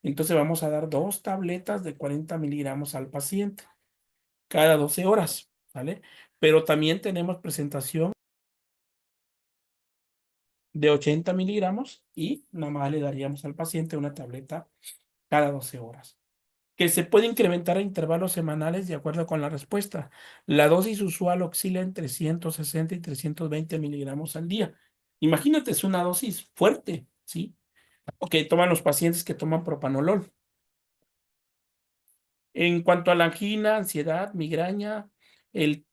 Entonces vamos a dar 2 tabletas de 40 miligramos al paciente cada 12 horas, ¿vale? Pero también tenemos presentación de 80 miligramos y nada más le daríamos al paciente una tableta cada 12 horas, que se puede incrementar a intervalos semanales de acuerdo con la respuesta. La dosis usual oscila entre 160 y 320 miligramos al día. Imagínate, es una dosis fuerte, ¿sí? O que toman los pacientes que toman propanolol. En cuanto a la angina, ansiedad, migraña, el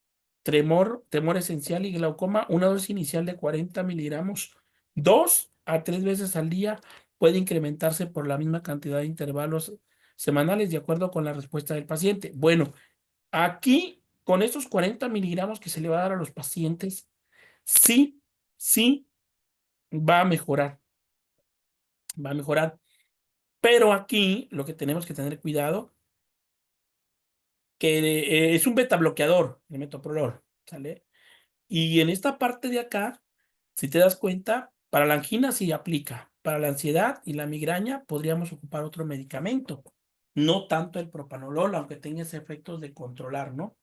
temor esencial y glaucoma, una dosis inicial de 40 miligramos, 2 a 3 veces al día puede incrementarse por la misma cantidad de intervalos semanales de acuerdo con la respuesta del paciente. Bueno, aquí con estos 40 miligramos que se le va a dar a los pacientes, sí, sí va a mejorar, va a mejorar. Pero aquí lo que tenemos que tener cuidado, que es un beta bloqueador, el metoprolol, ¿sale? Y en esta parte de acá, si te das cuenta, para la angina sí aplica. Para la ansiedad y la migraña podríamos ocupar otro medicamento. No tanto el propanolol, aunque tenga ese efectos de controlar, ¿no?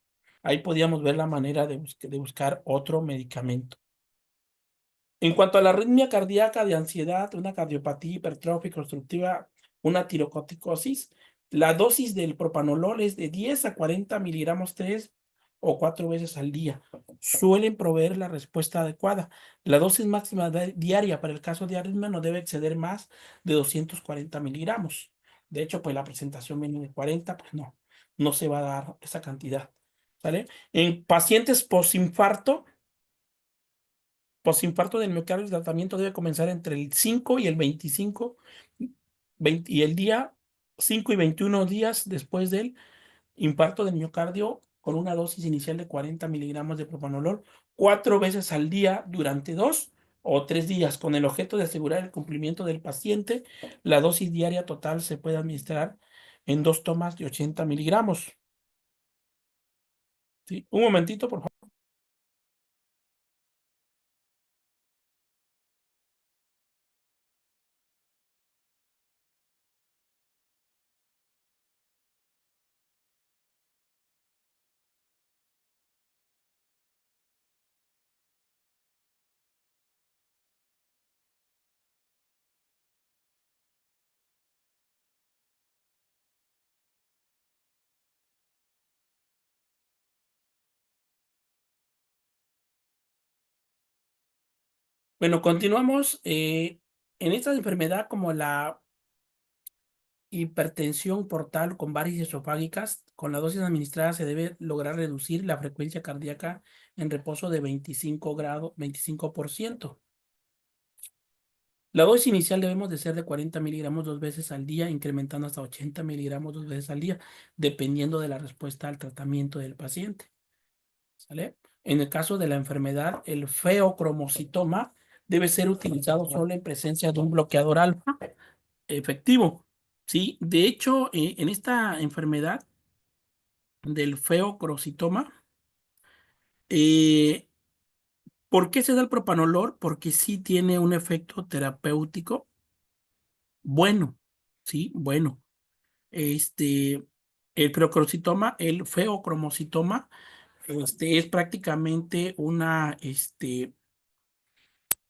Ahí podríamos ver la manera de buscar otro medicamento. En cuanto a la arritmia cardíaca de ansiedad, una cardiopatía hipertrófica obstructiva, una tirocorticosis, la dosis del propanolol es de 10 a 40 miligramos 3 o 4 veces al día. Suelen proveer la respuesta adecuada. La dosis máxima diaria para el caso de arritmia no debe exceder más de 240 miligramos. De hecho, pues la presentación viene de 40, pues no se va a dar esa cantidad. ¿Sale? En pacientes posinfarto del miocardio, el tratamiento debe comenzar entre el 5 y el 25, 20 y el día 5 y 21 días después del infarto del miocardio con una dosis inicial de 40 miligramos de propanolol 4 veces al día durante 2 o 3 días con el objeto de asegurar el cumplimiento del paciente. La dosis diaria total se puede administrar en 2 tomas de 80 miligramos. ¿Sí? Un momentito, por favor. Bueno, continuamos. En esta enfermedad como la hipertensión portal con varices esofágicas, con la dosis administrada se debe lograr reducir la frecuencia cardíaca en reposo de 25%. La dosis inicial debemos de ser de 40 miligramos 2 veces al día, incrementando hasta 80 miligramos 2 veces al día, dependiendo de la respuesta al tratamiento del paciente. ¿Sale? En el caso de la enfermedad, el feocromocitoma debe ser utilizado solo en presencia de un bloqueador alfa efectivo. Sí, de hecho, en esta enfermedad del feocrocitoma, eh, ¿por qué se da el propanolol? Porque sí tiene un efecto terapéutico bueno, sí, bueno. Este, el feocromocitoma, es prácticamente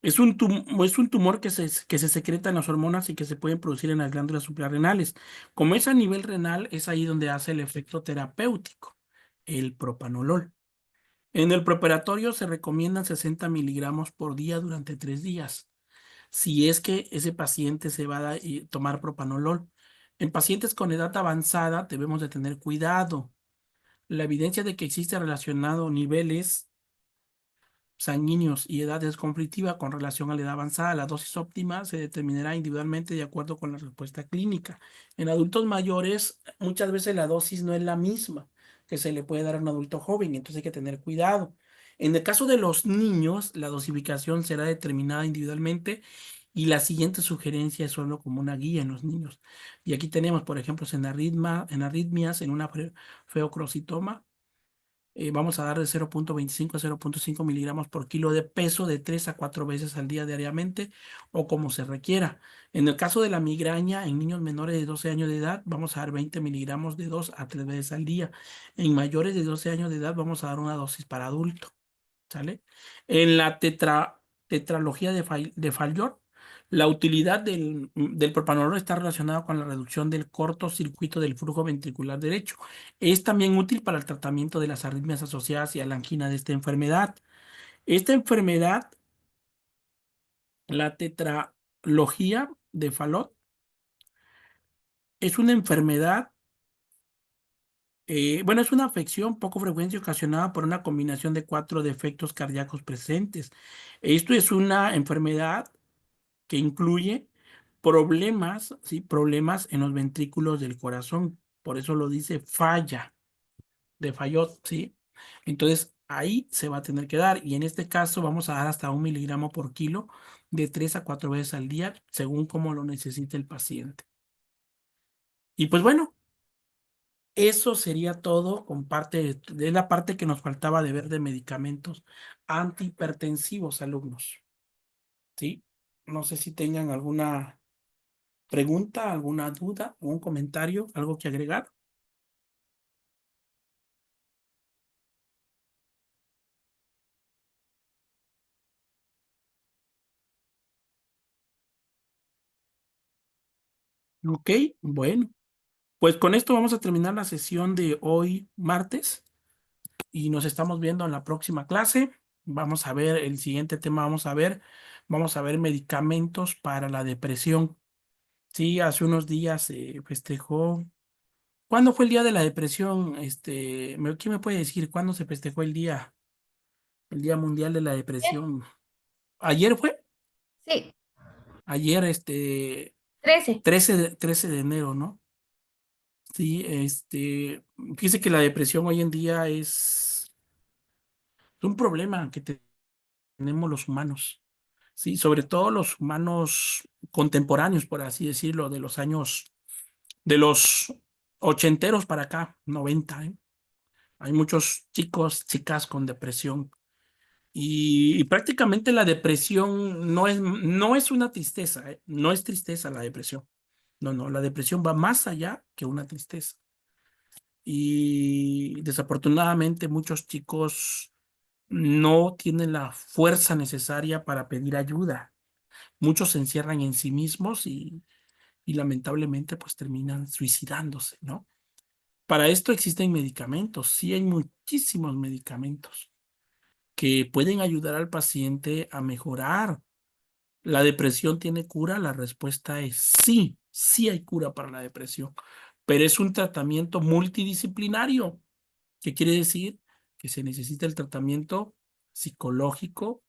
es un tumor que se secreta en las hormonas y que se pueden producir en las glándulas suprarrenales. Como es a nivel renal, es ahí donde hace el efecto terapéutico, el propanolol. En el preoperatorio se recomiendan 60 miligramos por día durante 3 días, si es que ese paciente se va a tomar propanolol. En pacientes con edad avanzada debemos de tener cuidado. La evidencia de que existe relacionado niveles sanguíneos y edad es conflictiva con relación a la edad avanzada. La dosis óptima se determinará individualmente de acuerdo con la respuesta clínica. En adultos mayores, muchas veces la dosis no es la misma que se le puede dar a un adulto joven, entonces hay que tener cuidado. En el caso de los niños, la dosificación será determinada individualmente y la siguiente sugerencia es solo como una guía en los niños. Y aquí tenemos, por ejemplo, en arritmias, en una feocrocitoma, vamos a dar de 0,25 a 0,5 miligramos por kilo de peso de 3 a 4 veces al día diariamente o como se requiera. En el caso de la migraña, en niños menores de 12 años de edad, vamos a dar 20 miligramos de 2 a 3 veces al día. En mayores de 12 años de edad, vamos a dar una dosis para adulto. ¿Sale? En la tetralogía de Fallot, la utilidad del propanolol está relacionada con la reducción del cortocircuito del flujo ventricular derecho. Es también útil para el tratamiento de las arritmias asociadas y a la angina de esta enfermedad. Esta enfermedad, la tetralogía de Fallot, es una enfermedad, bueno, es una afección poco frecuente ocasionada por una combinación de 4 defectos cardíacos presentes. Esto es una enfermedad que incluye problemas, ¿sí? Problemas en los ventrículos del corazón. Por eso lo dice falla, de Fallot, ¿sí? Entonces, ahí se va a tener que dar. Y en este caso vamos a dar hasta 1 mg/kg de 3 a 4 veces al día, según como lo necesite el paciente. Y pues bueno, eso sería todo con parte de la parte que nos faltaba de ver de medicamentos antihipertensivos, alumnos. ¿Sí? No sé si tengan alguna pregunta, alguna duda, algún comentario, algo que agregar. Ok, bueno, pues con esto vamos a terminar la sesión de hoy, martes, y nos estamos viendo en la próxima clase. Vamos a ver el siguiente tema, vamos a ver medicamentos para la depresión. Sí, hace unos días se festejó. ¿Cuándo fue el día de la depresión? ¿Quién me puede decir cuándo se festejó el Día Mundial de la Depresión? ¿Ayer fue? Sí, Ayer, 13. 13 de enero, ¿no? Sí, fíjese que la depresión hoy en día es un problema que tenemos los humanos, sí, sobre todo los humanos contemporáneos, por así decirlo, de los ochenteros para acá, 90, ¿eh? Hay muchos chicos, chicas con depresión y prácticamente la depresión no es una tristeza, ¿eh? No es tristeza la depresión. No, no, la depresión va más allá que una tristeza. Y desafortunadamente muchos chicos no tienen la fuerza necesaria para pedir ayuda. Muchos se encierran en sí mismos y lamentablemente pues terminan suicidándose, ¿no? Para esto existen medicamentos, sí hay muchísimos medicamentos que pueden ayudar al paciente a mejorar. ¿La depresión tiene cura? La respuesta es sí, sí hay cura para la depresión, pero es un tratamiento multidisciplinario. ¿Qué quiere decir? Que se necesita el tratamiento psicológico,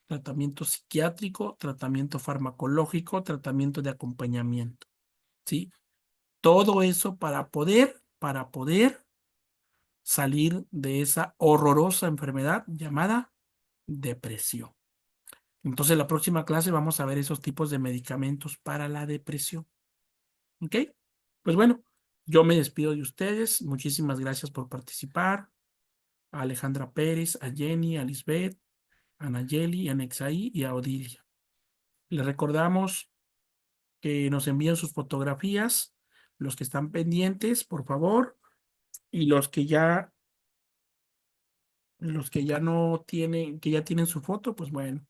tratamiento psiquiátrico, tratamiento farmacológico, tratamiento de acompañamiento, ¿sí? Todo eso para poder salir de esa horrorosa enfermedad llamada depresión. Entonces, la próxima clase vamos a ver esos tipos de medicamentos para la depresión. ¿Ok? Pues bueno, yo me despido de ustedes. Muchísimas gracias por participar. A Alejandra Pérez, a Jenny, a Lisbeth, a Nayeli, a Nexaí y a Odilia. Les recordamos que nos envíen sus fotografías, los que están pendientes, por favor, y los que ya no tienen, que ya tienen su foto, pues bueno.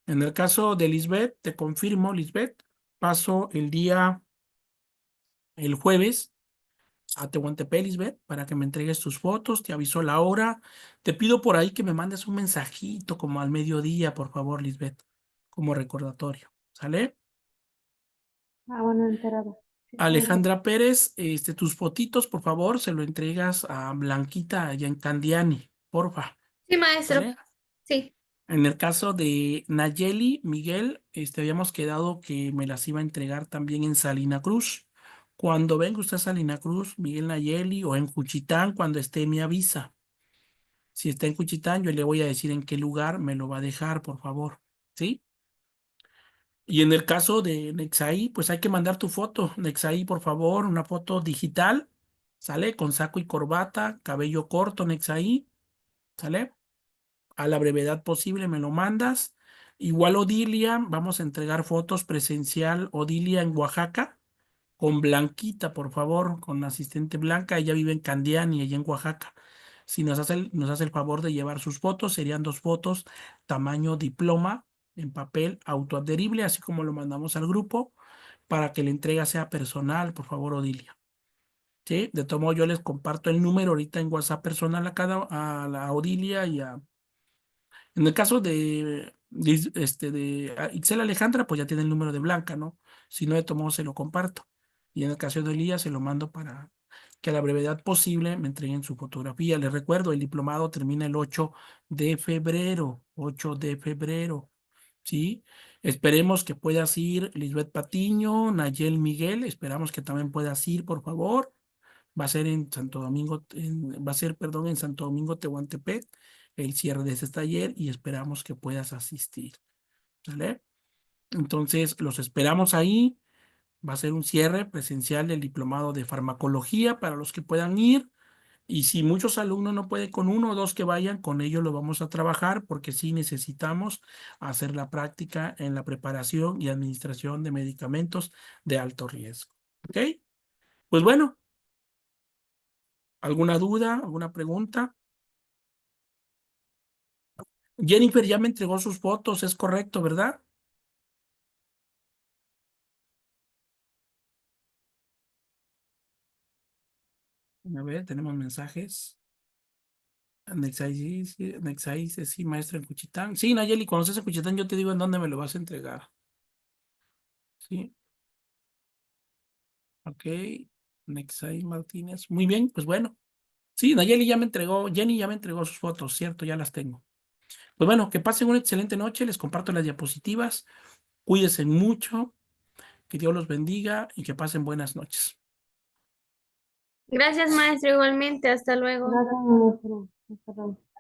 En el caso de Lisbeth, te confirmo, Lisbeth, paso el jueves a Tehuantepec, Lisbeth, para que me entregues tus fotos, te aviso la hora. Te pido por ahí que me mandes un mensajito como al mediodía, por favor, Lisbeth, como recordatorio. ¿Sale? Ah, bueno, enterada. Sí, está bien. Alejandra Pérez, tus fotitos, por favor, se lo entregas a Blanquita allá en Candiani, porfa. Sí, maestro. ¿Sale? Sí. En el caso de Nayeli, Miguel, habíamos quedado que me las iba a entregar también en Salina Cruz. Cuando venga usted a Salina Cruz, Miguel Nayeli, o en Juchitán, cuando esté, me avisa. Si está en Juchitán, yo le voy a decir en qué lugar me lo va a dejar, por favor. ¿Sí? Y en el caso de Nexaí, pues hay que mandar tu foto. Nexaí, por favor, una foto digital. ¿Sale? Con saco y corbata, cabello corto, Nexaí. ¿Sale? A la brevedad posible me lo mandas. Igual Odilia, vamos a entregar fotos presencial Odilia en Oaxaca con Blanquita, por favor, con la asistente Blanca. Ella vive en Candiani, allá en Oaxaca. Si nos hace el favor de llevar sus fotos, serían 2 fotos, tamaño diploma, en papel autoadherible, así como lo mandamos al grupo, para que la entrega sea personal, por favor, Odilia. ¿Sí? De todo modo, yo les comparto el número ahorita en WhatsApp personal a la Odilia en el caso de Ixel Alejandra, pues ya tiene el número de Blanca, ¿no? Si no, de todos modos se lo comparto. Y en el caso de Elías, se lo mando para que a la brevedad posible me entreguen su fotografía. Les recuerdo, el diplomado termina el 8 de febrero. 8 de febrero. ¿sí? Esperemos que puedas ir Lisbeth Patiño, Nayel Miguel, esperamos que también puedas ir, por favor. Va a ser en Santo Domingo, va a ser, perdón, en Santo Domingo, Tehuantepec, el cierre de ese taller y esperamos que puedas asistir, ¿sale? Entonces, los esperamos ahí. Va a ser un cierre presencial del diplomado de farmacología para los que puedan ir. Y si muchos alumnos no pueden con uno o dos que vayan, con ellos lo vamos a trabajar porque sí necesitamos hacer la práctica en la preparación y administración de medicamentos de alto riesgo. ¿Ok? Pues bueno, ¿alguna duda, alguna pregunta? Jennifer ya me entregó sus fotos, es correcto, ¿verdad? A ver, tenemos mensajes. Nexai, sí, Nexai dice, sí, maestra en Cuchitán. Sí, Nayeli, cuando estés en Cuchitán, yo te digo en dónde me lo vas a entregar. Sí, ok. Nexai Martínez. Muy bien, pues bueno. Sí, Nayeli ya me entregó, Jenny ya me entregó sus fotos, ¿cierto? Ya las tengo. Pues bueno, que pasen una excelente noche, les comparto las diapositivas. Cuídense mucho, que Dios los bendiga y que pasen buenas noches. Gracias, maestro, igualmente. Hasta luego. Gracias, maestra. Hasta luego.